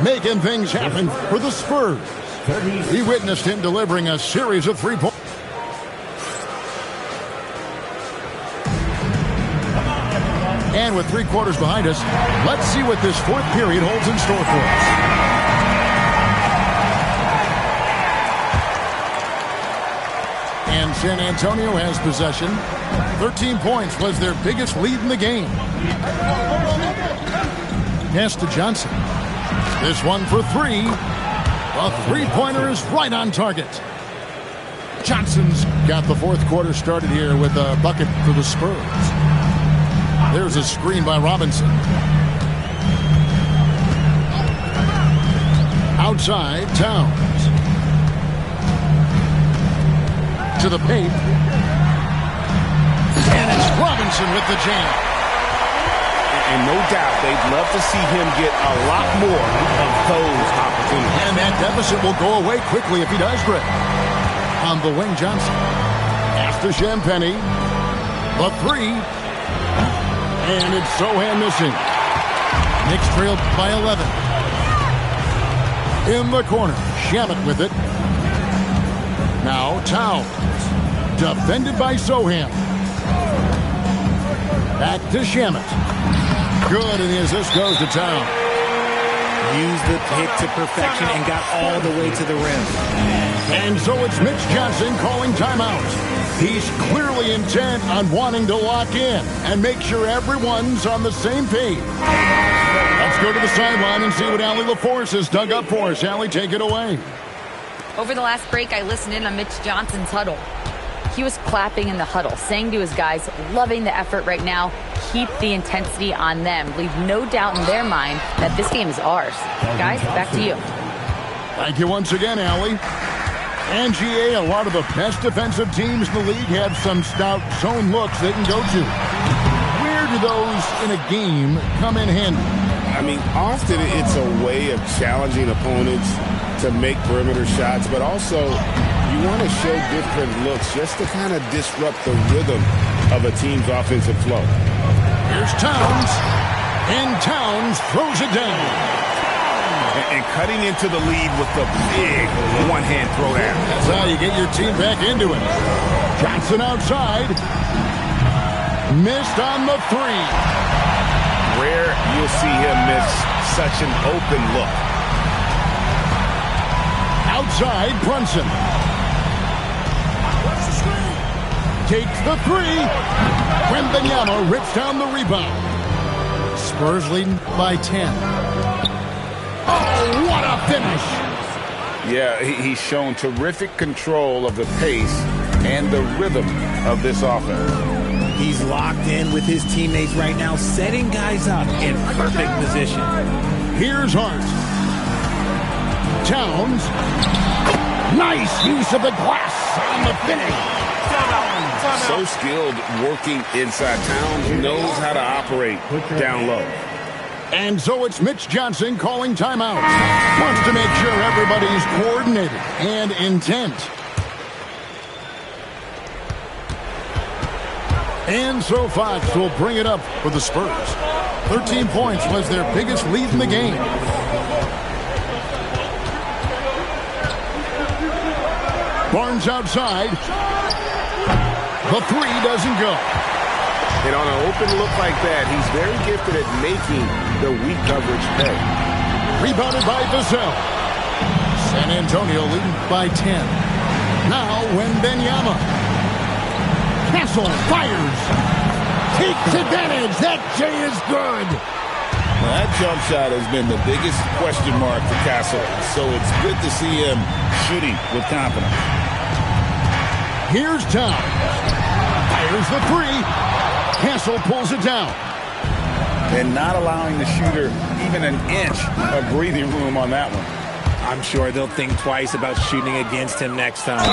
making things happen for the Spurs. We witnessed him delivering a series of 3 points. And with 3 quarters behind us, let's see what this 4th period holds in store for us. And San Antonio has possession. 13 points was their biggest lead in the game. Pass to Johnson. This one for 3. A 3-pointer is right on target. Johnson's got the 4th quarter started here with a bucket for the Spurs. There's a screen by Robinson. Outside, Towns. To the paint. And it's Robinson with the jam. And no doubt, they'd love to see him get a lot more of those opportunities. And that deficit will go away quickly if he does, Greg. On the wing, Johnson. After Champagny. The three. And it's Sohan missing. Knicks trailed by 11. In the corner, Shamet with it. Now Towns. Defended by Sohan. Back to Shamet. Good, and the assist goes to Towns. Used the hit to perfection and got all the way to the rim. And so it's Mitch Johnson calling timeout. He's clearly intent on wanting to lock in and make sure everyone's on the same page. Let's go to the sideline and see what Allie LaForce has dug up for us. Allie, take it away. Over the last break, I listened in on Mitch Johnson's huddle. He was clapping in the huddle, saying to his guys, loving the effort right now. Keep the intensity on them. Leave no doubt in their mind that this game is ours. Guys, back to you. Thank you once again, Allie. And GA, a lot of the best defensive teams in the league have some stout zone looks they can go to. Where do those in a game come in handy? I mean, often it's a way of challenging opponents to make perimeter shots, but also you want to show different looks just to kind of disrupt the rhythm of a team's offensive flow. Here's Towns, and Towns throws it down. And cutting into the lead with the big one-hand throwdown. That's how you get your team back into it. Johnson outside. Missed on the three. Rare you'll see him miss such an open look. Outside, Brunson. Takes the three. Wembanyama rips down the rebound. Spurs leading by 10. Oh, what a finish. Yeah, he's shown terrific control of the pace and the rhythm of this offense. He's locked in with his teammates right now, setting guys up in perfect position. Here's Hart. Towns. Nice use of the glass on the finish. So skilled working inside. Towns knows how to operate down low. And so it's Mitch Johnson calling timeout. Wants to make sure everybody's coordinated and intent. And so Fox will bring it up for the Spurs. 13 points was their biggest lead in the game. Barnes outside. The three doesn't go. And on an open look like that, he's very gifted at making the weak coverage pay. Rebounded by Vassell. San Antonio leading by 10. Now Wembanyama. Castle fires. Takes advantage. That J is good. Well, that jump shot has been the biggest question mark for Castle. So it's good to see him shooting with confidence. Here's Towns. Fires the three. Castle pulls it down. And not allowing the shooter even an inch of breathing room on that one. I'm sure they'll think twice about shooting against him next time.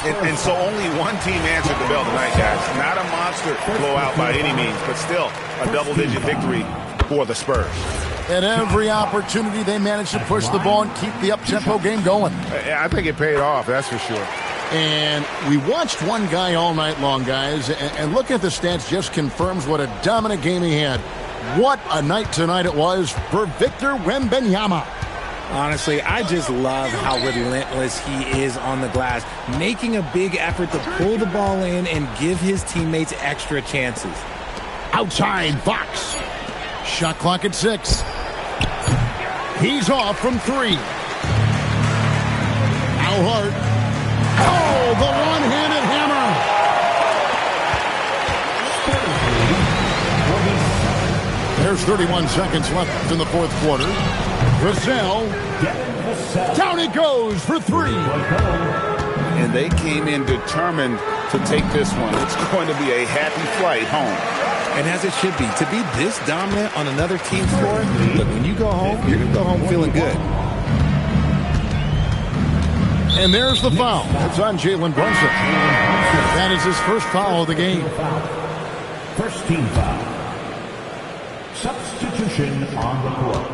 And so only one team answered the bell tonight, guys. Not a monster blowout by any means, but still a double-digit victory for the Spurs. At every opportunity, they managed to push the ball and keep the up-tempo game going. I think it paid off, that's for sure. And we watched one guy all night long, guys, and look at the stats just confirms what a dominant game he had. What a night tonight it was for Victor Wembanyama. Honestly, I just love how relentless he is on the glass, making a big effort to pull the ball in and give his teammates extra chances. Outside, Fox. Shot clock at 6. He's off from 3. Al Hart. Oh, the one-handed hammer. There's 31 seconds left in the fourth quarter. Vassell. Down it goes for 3. And they came in determined to take this one. It's going to be a happy flight home. And as it should be, to be this dominant on another team's floor, look, when you go home, you're going to go home feeling good. And there's the foul. It's on Jalen Brunson. That is his first foul of the game. First team foul. Substitution on the court.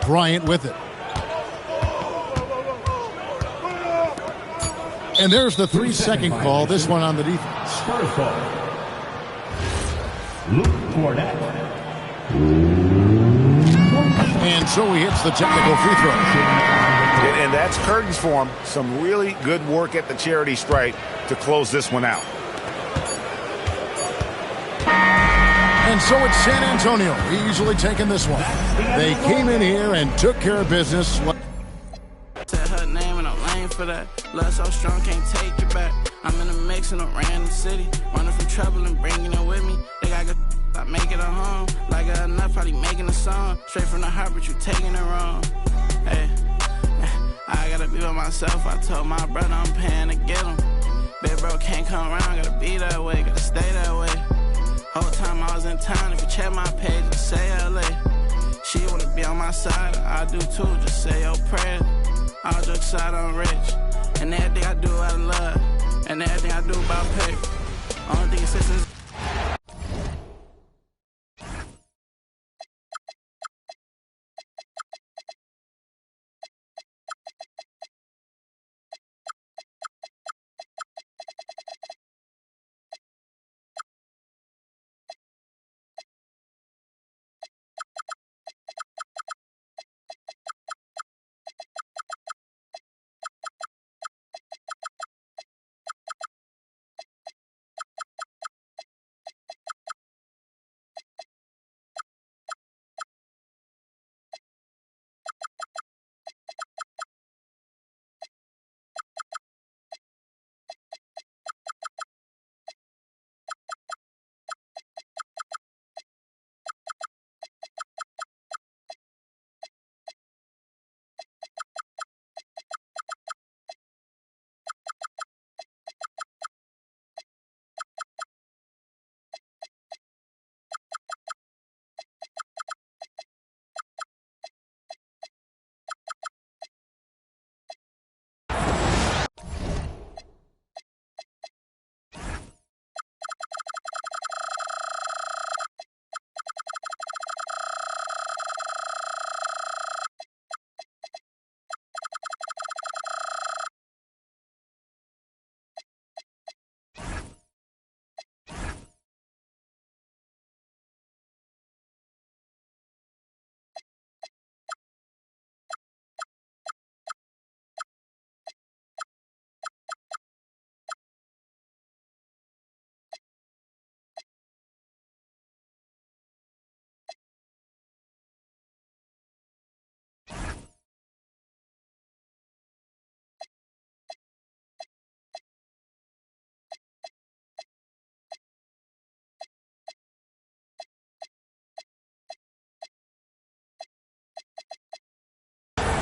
Bryant with it. And there's the 3-second call. This one on the defense. Spurs ball. Luke Cornett. And so he hits the technical free throw. And that's curtains for him. Some really good work at the charity stripe to close this one out. And so it's San Antonio easily taking this one. They came in here and took care of business. Said her name and I'm lame for that. Love so strong, can't take it back. I'm in a mix in a random city. Running from trouble and bringing it with me. They got good, I make it a home. Like I enough, probably making a song. Straight from the heart, but you taking it wrong. Hey, I gotta be by myself. I told my brother I'm paying to get him. Big bro can't come around, gotta be that way, gotta stay that way. Whole time I was in town, if you check my page, just say LA. She wanna be on my side, I do too, just say your prayers. All jokes aside, I'm rich. And everything I do out of love. And everything I do about pay. Only thing is sisters.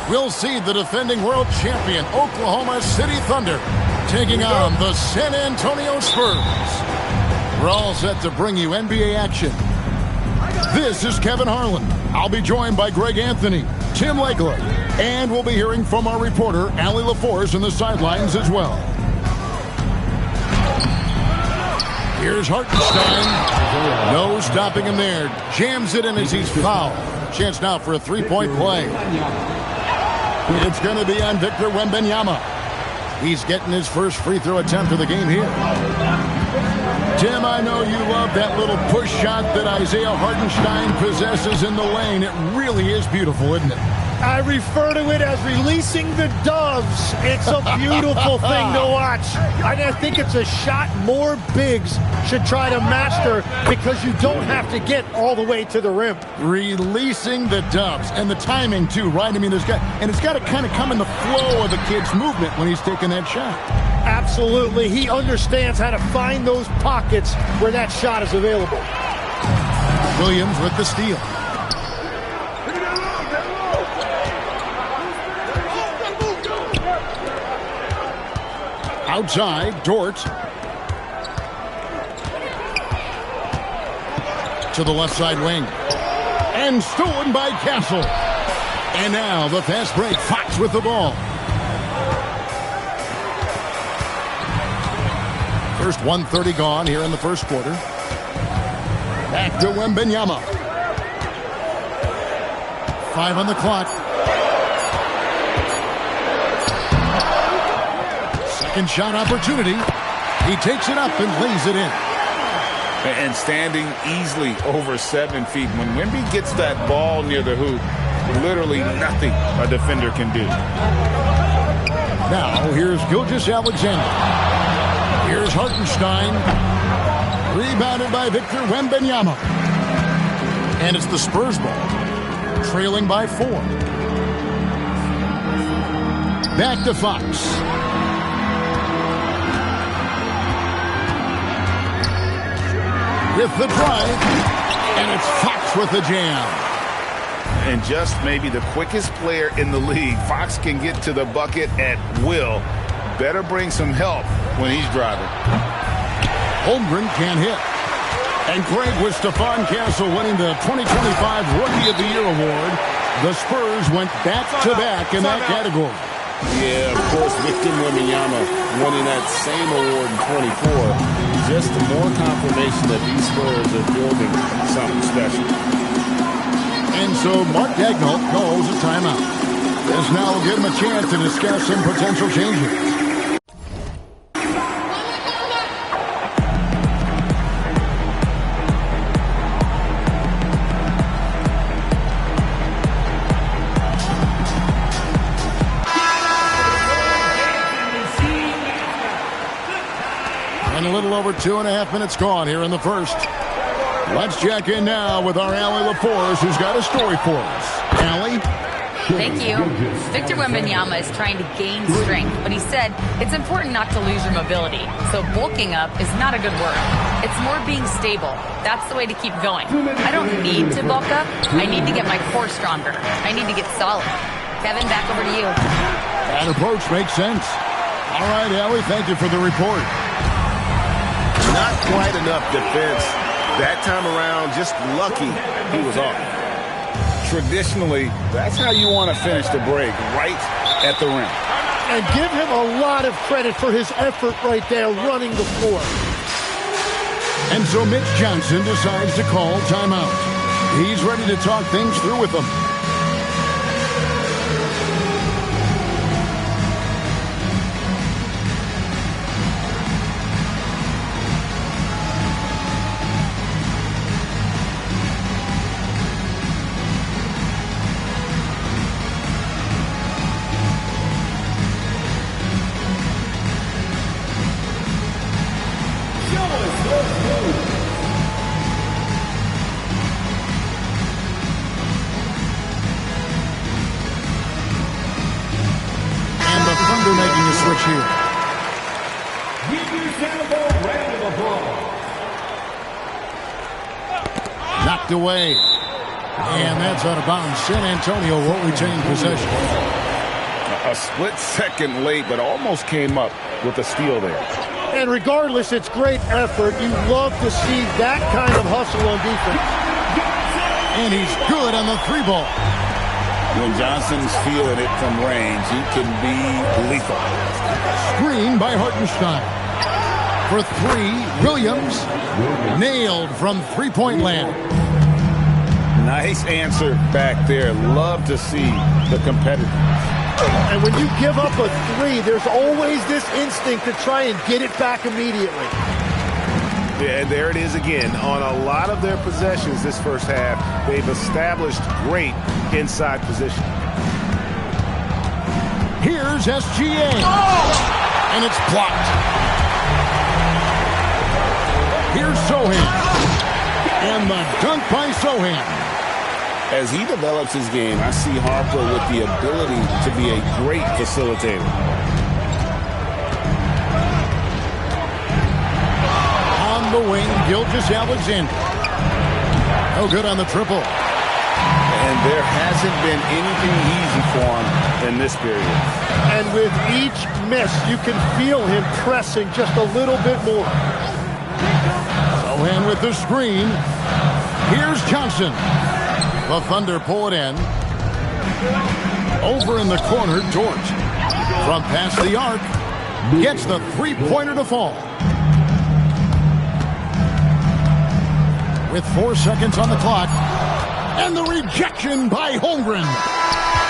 We'll see the defending world champion Oklahoma City Thunder taking on the San Antonio Spurs. We're all set to bring you NBA action. This is Kevin Harlan. I'll be joined by Greg Anthony, Tim Legler, and we'll be hearing from our reporter, Allie LaForce, in the sidelines as well. Here's Hartenstein. No stopping him there. Jams it in as he's fouled. Chance now for a three-point play. It's going to be on Victor Wembanyama. He's getting his first free throw attempt of the game here. Tim, I know you love that little push shot that Isaiah Hartenstein possesses in the lane. It really is beautiful, isn't it? I refer to it as releasing the doves. It's a beautiful thing to watch. I think it's a shot more bigs should try to master because you don't have to get all the way to the rim. Releasing the doves. And the timing, too, right? I mean, it's got to kind of come in the flow of the kid's movement when he's taking that shot. Absolutely. He understands how to find those pockets where that shot is available. Williams with the steal. Outside, Dort. To the left side wing. And stolen by Castle. And now the fast break. Fox with the ball. First 1:30 gone here in the first quarter. Back to Wembanyama. 5 on the clock. Second shot opportunity. He takes it up and lays it in. And standing easily over 7 feet. When Wemby gets that ball near the hoop, literally nothing a defender can do. Now, here's Gilgeous-Alexander. Here's Hartenstein. Rebounded by Victor Wembanyama. And it's the Spurs ball. Trailing by 4. Back to Fox. With the drive. And it's Fox with the jam. And just maybe the quickest player in the league. Fox can get to the bucket at will. Better bring some help when he's driving. Holmgren can't hit. And Greg with Stephon Castle winning the 2025 Rookie of the Year award. The Spurs went back-to-back in that category. Yeah, of course, Victor Wembanyama winning that same award in 24. Just more confirmation that these Spurs are building something special. And so Mark Daigneault calls a timeout. This now will give him a chance to discuss some potential changes. And a little over 2.5 minutes gone here in the first. Let's check in now with our Allie LaForce, who's got a story for us. Allie? Thank you. Victor Wembanyama is trying to gain strength, but he said it's important not to lose your mobility. So bulking up is not a good word. It's more being stable. That's the way to keep going. I don't need to bulk up. I need to get my core stronger. I need to get solid. Kevin, back over to you. That approach makes sense. All right, Allie, thank you for the report. Not quite enough defense. That time around, just lucky he was off. Traditionally, that's how you want to finish the break, right at the rim. And give him a lot of credit for his effort right there running the floor. And so Mitch Johnson decides to call timeout. He's ready to talk things through with them. Making a switch here. Knocked away. And that's out of bounds. San Antonio won't retain possession. A split second late, but almost came up with a steal there. And regardless, it's great effort. You love to see that kind of hustle on defense. And he's good on the 3-ball. When Johnson's feeling it from range, he can be lethal. Screen by Hartenstein. For 3, Williams. Nailed from three-point land. Nice answer back there. Love to see the competitiveness. And when you give up a 3, there's always this instinct to try and get it back immediately. Yeah, and there it is again. On a lot of their possessions this first half, they've established great inside position. Here's SGA. And it's blocked. Here's Sohan. And the dunk by Sohan. As he develops his game, I see Harper with the ability to be a great facilitator. On the wing, Gilgeous-Alexander. No good on the triple. And there hasn't been anything easy for him in this period. And with each miss, you can feel him pressing just a little bit more. Sohan with the screen. Here's Johnson. The Thunder pull it in. Over in the corner, Dort. From past the arc. Gets the three-pointer to fall. with 4 seconds on the clock. And the rejection by Holmgren.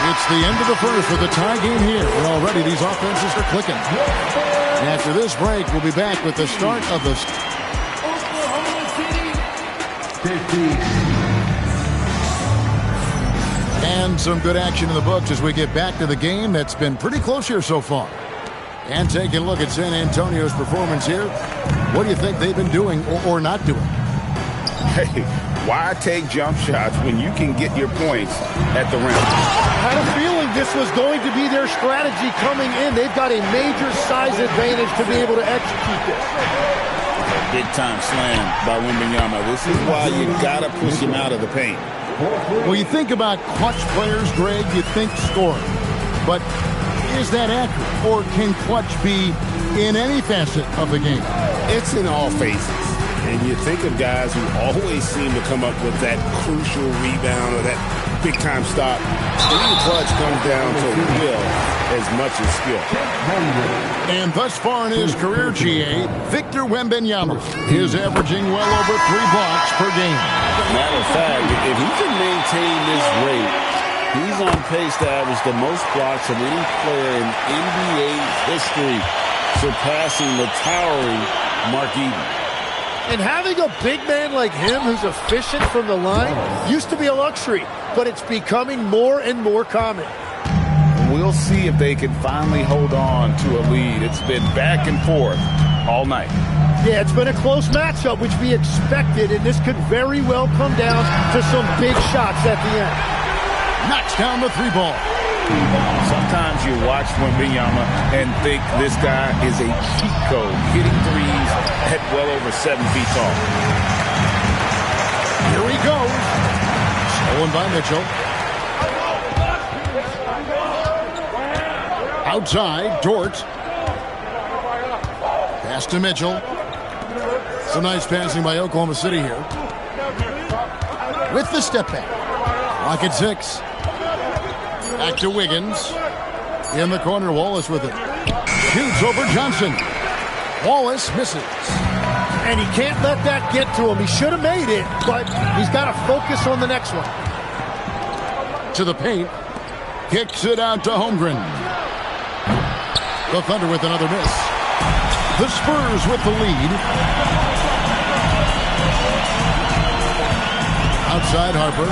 It's the end of the first with a tie game here. And already these offenses are clicking. After this break, we'll be back with the start of the... And some good action in the books as we get back to the game that's been pretty close here so far. And taking a look at San Antonio's performance here. What do you think they've been doing or not doing? Hey, why take jump shots when you can get your points at the rim? I had a feeling this was going to be their strategy coming in. They've got a major size advantage to be able to execute this. Big-time slam by Wembanyama. This is why you got to push him out of the paint. Well, you think about clutch players, Greg, you think scoring. But is that accurate? Or can clutch be in any facet of the game? It's in all phases. And you think of guys who always seem to come up with that crucial rebound or that big-time stop. Being clutch comes down to will as much as skill. And thus far in his career, GA, Victor Wembanyama is averaging well over 3 blocks per game. Matter of fact, if he can maintain this rate, he's on pace to average the most blocks of any player in NBA history, surpassing the towering Mark Eaton. And having a big man like him who's efficient from the line used to be a luxury, but it's becoming more and more common. We'll see if they can finally hold on to a lead. It's been back and forth all night. Yeah, it's been a close matchup, which we expected, and this could very well come down to some big shots at the end. Knocks down the 3-ball. Sometimes you watch Wembanyama and think this guy is a cheat code, hitting threes at well over 7 feet tall. Here he goes. Stolen by Mitchell. Outside, Dort. Pass to Mitchell. Some nice passing by Oklahoma City here. With the step back. Clock at 6. Back to Wiggins. In the corner, Wallace with it. Shoots over Johnson. Wallace misses. And he can't let that get to him. He should have made it, but he's got to focus on the next one. To the paint. Kicks it out to Holmgren. The Thunder with another miss. The Spurs with the lead. Outside Harper.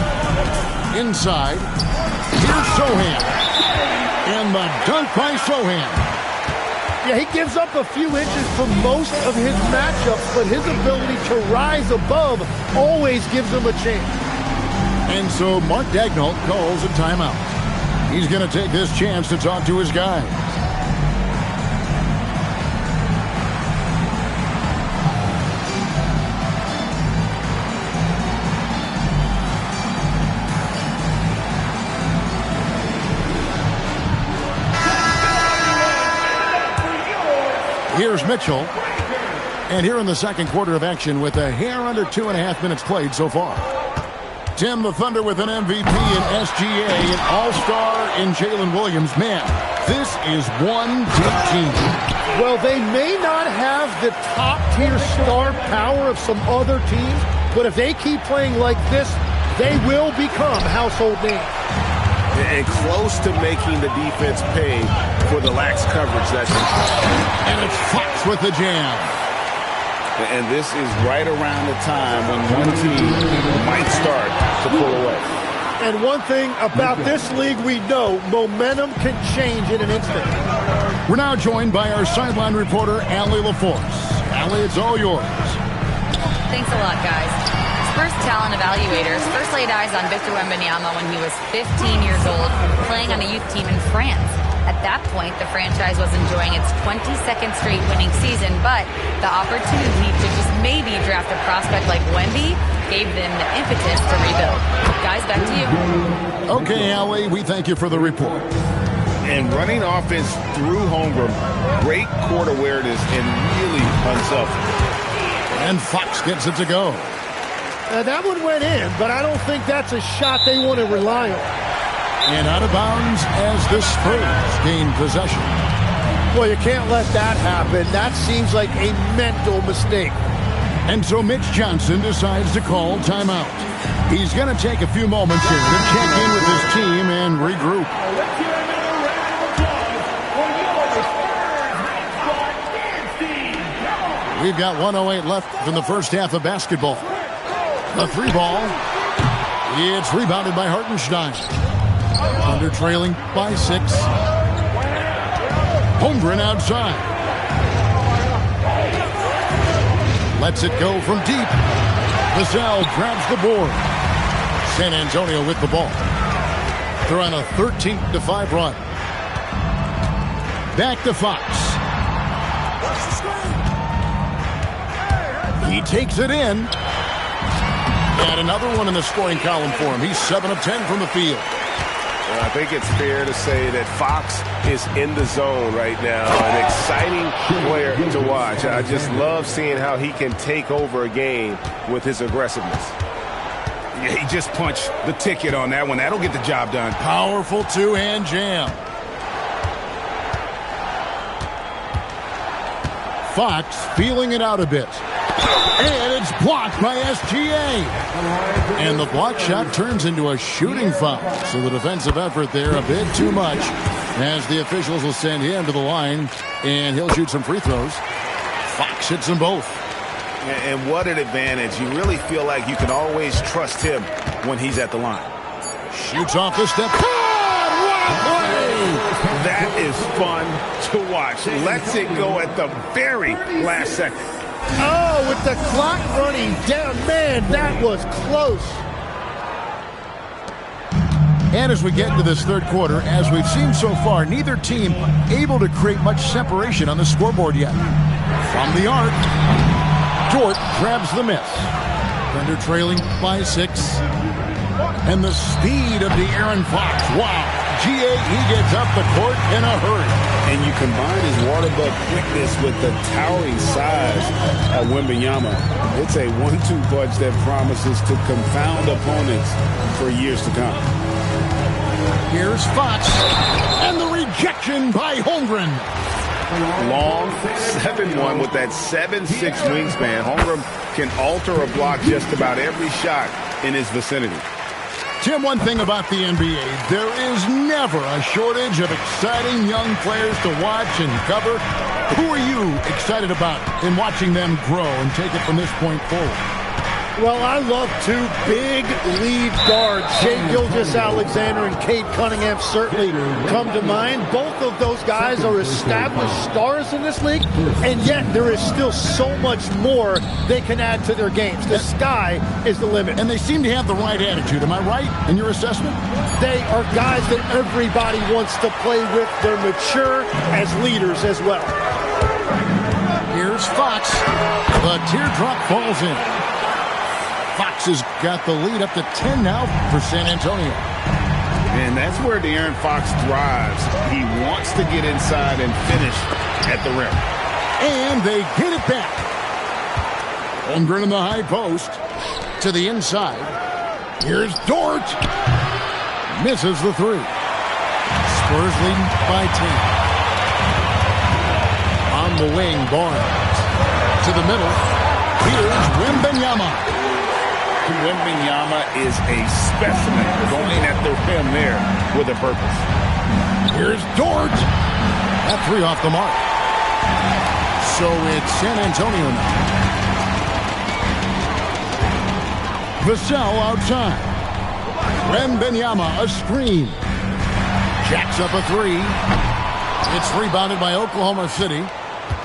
Inside. Here's Sohan. And the dunk by Sohan. Yeah, he gives up a few inches for most of his matchups, but his ability to rise above always gives him a chance. And so Mark Daigneault calls a timeout. He's going to take this chance to talk to his guys. Here's Mitchell. And here in the second quarter of action with a hair under 2.5 minutes played so far. Tim, the Thunder with an MVP in SGA, an all-star in Jalen Williams. Man, this is one big team. Well, they may not have the top-tier star power of some other teams, but if they keep playing like this, they will become household names. And close to making the defense pay for the lax coverage that's in play. And it's Fox with the jam. And this is right around the time when one team might start to pull away. And one thing about this league we know, momentum can change in an instant. We're now joined by our sideline reporter, Allie LaForce. Allie, it's all yours. Thanks a lot, guys. Spurs talent evaluators first laid eyes on Victor Wembanyama when he was 15 years old, playing on a youth team in France. At that point, the franchise was enjoying its 22nd straight winning season, but the opportunity to just maybe draft a prospect like Wemby gave them the impetus to rebuild. Guys, back to you. Okay, Allie, we thank you for the report. And running offense through Holmgren, great court awareness and really unselfish. And Fox gets it to go. That one went in, but I don't think that's a shot they want to rely on. And out of bounds as the Spurs gain possession. Well, you can't let that happen. That seems like a mental mistake. And so Mitch Johnson decides to call timeout. He's going to take a few moments here to check in with his team and regroup. We've got 1:08 left from the first half of basketball. The three ball. It's rebounded by Hartenstein. Thunder trailing by 6. Holmgren outside. Lets it go from deep. Vassell grabs the board. San Antonio with the ball. They're on a 13-5 run. Back to Fox. He takes it in. And another one in the scoring column for him. He's 7 of 10 from the field. Well, I think it's fair to say that Fox is in the zone right now. An exciting player to watch. I just love seeing how he can take over a game with his aggressiveness. Yeah, he just punched the ticket on that one. That'll get the job done. Powerful two-hand jam. Fox feeling it out a bit. And it's blocked by SGA. And the block shot turns into a shooting foul. So the defensive effort there a bit too much, as the officials will send him to the line, and he'll shoot some free throws. Fox hits them both. And what an advantage. You really feel like you can always trust him when he's at the line. Shoots off the step. That is fun to watch. Lets it go at the very last second. Oh, with the clock running down. Man, that was close. And as we get into this third quarter, as we've seen so far, neither team able to create much separation on the scoreboard yet. From the arc, Dort grabs the miss. Thunder trailing by 6. And the speed of De'Aaron Fox. Wow. GA, he gets up the court in a hurry. And you combine his water bug quickness with the towering size of Wembanyama. It's a 1-2 punch that promises to confound opponents for years to come. Here's Fox. And the rejection by Holmgren. Long 7'1" with that 7'6" wingspan. Holmgren can alter a block just about every shot in his vicinity. Tim, one thing about the NBA, there is never a shortage of exciting young players to watch and cover. Who are you excited about in watching them grow and take it from this point forward? Well, I love two big lead guards. Shai Gilgeous-Alexander and Cade Cunningham certainly come to mind. Both of those guys are established stars in this league, and yet there is still so much more they can add to their games. The sky is the limit. And they seem to have the right attitude. Am I right in your assessment? They are guys that everybody wants to play with. They're mature as leaders as well. Here's Fox. The teardrop falls in. Fox has got the lead up to 10 now for San Antonio. And that's where De'Aaron Fox thrives. He wants to get inside and finish at the rim. And they get it back. Holmgren in the high post to the inside. Here's Dort. Misses the 3. Spurs leading by 10. On the wing, Barnes. To the middle. Here's Wembanyama. Wembanyama is a specimen going at the rim there with a purpose. Here's Dort. That 3 off the mark. So it's San Antonio now. Vassell outside. Wembanyama a screen. Jacks up a 3. It's rebounded by Oklahoma City.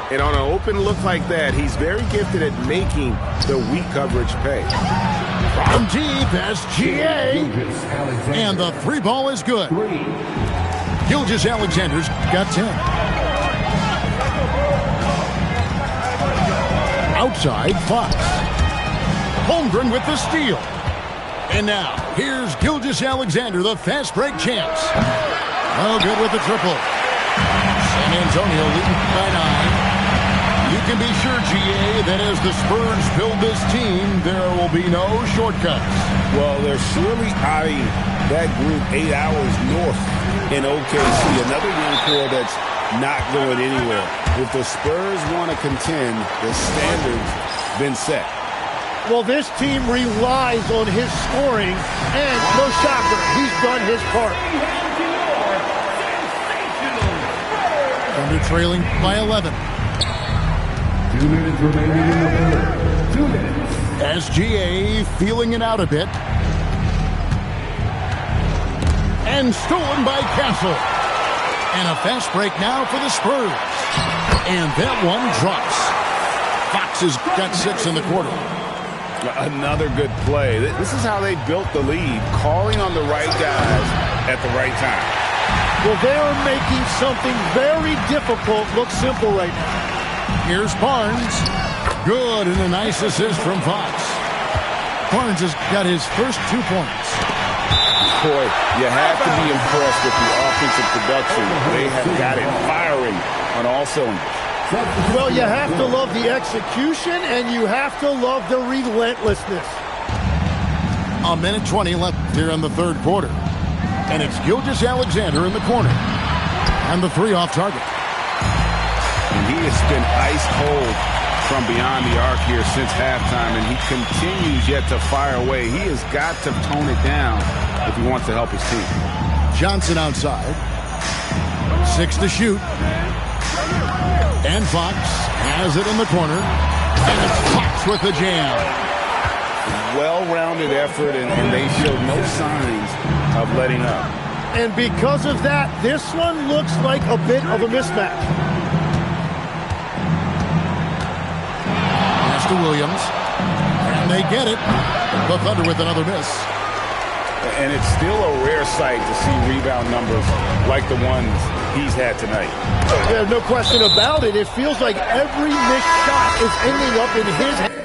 And on an open look like that, he's very gifted at making the weak coverage pay. From deep, SGA. And the 3 ball is good. Gilgeous-Alexander's got 10. Outside, Fox. Holmgren with the steal. And now, here's Gilgeous-Alexander, the fast break chance. Oh, good with the triple. San Antonio leading by 9. You can be sure, GA, that as the Spurs build this team, there will be no shortcuts. Well, they're surely eyeing that group 8 hours north in OKC. Another young core that's not going anywhere. If the Spurs want to contend, the standards been set. Well, this team relies on his scoring, and no shocker, he's done his part. Thunder trailing by 11. 2 minutes remaining in the third. 2 minutes. SGA feeling it out a bit. And stolen by Castle. And a fast break now for the Spurs. And that one drops. Fox has got 6 in the quarter. Another good play. This is how they built the lead, calling on the right guys at the right time. Well, they are making something very difficult look simple right now. Here's Barnes. Good, and a nice assist from Fox. Barnes has got his first 2 points. Boy, you have to be impressed with the offensive production. They have got it firing on all cylinders. Well, you have to love the execution, and you have to love the relentlessness. A minute 20 left here in the third quarter. And it's Gilgeous-Alexander in the corner. And the 3 off target. And he has been ice cold from beyond the arc here since halftime, and he continues yet to fire away. He has got to tone it down if he wants to help his team. Johnson outside. 6 to shoot. And Fox has it in the corner. And it's Fox with the jam. Well-rounded effort, and they showed no signs of letting up. And because of that, this one looks like a bit of a mismatch. Pass to Williams. And they get it. The Thunder with another miss. And it's still a rare sight to see rebound numbers like the ones he's had tonight. Yeah, no question about it. It feels like every missed shot is ending up in his hand.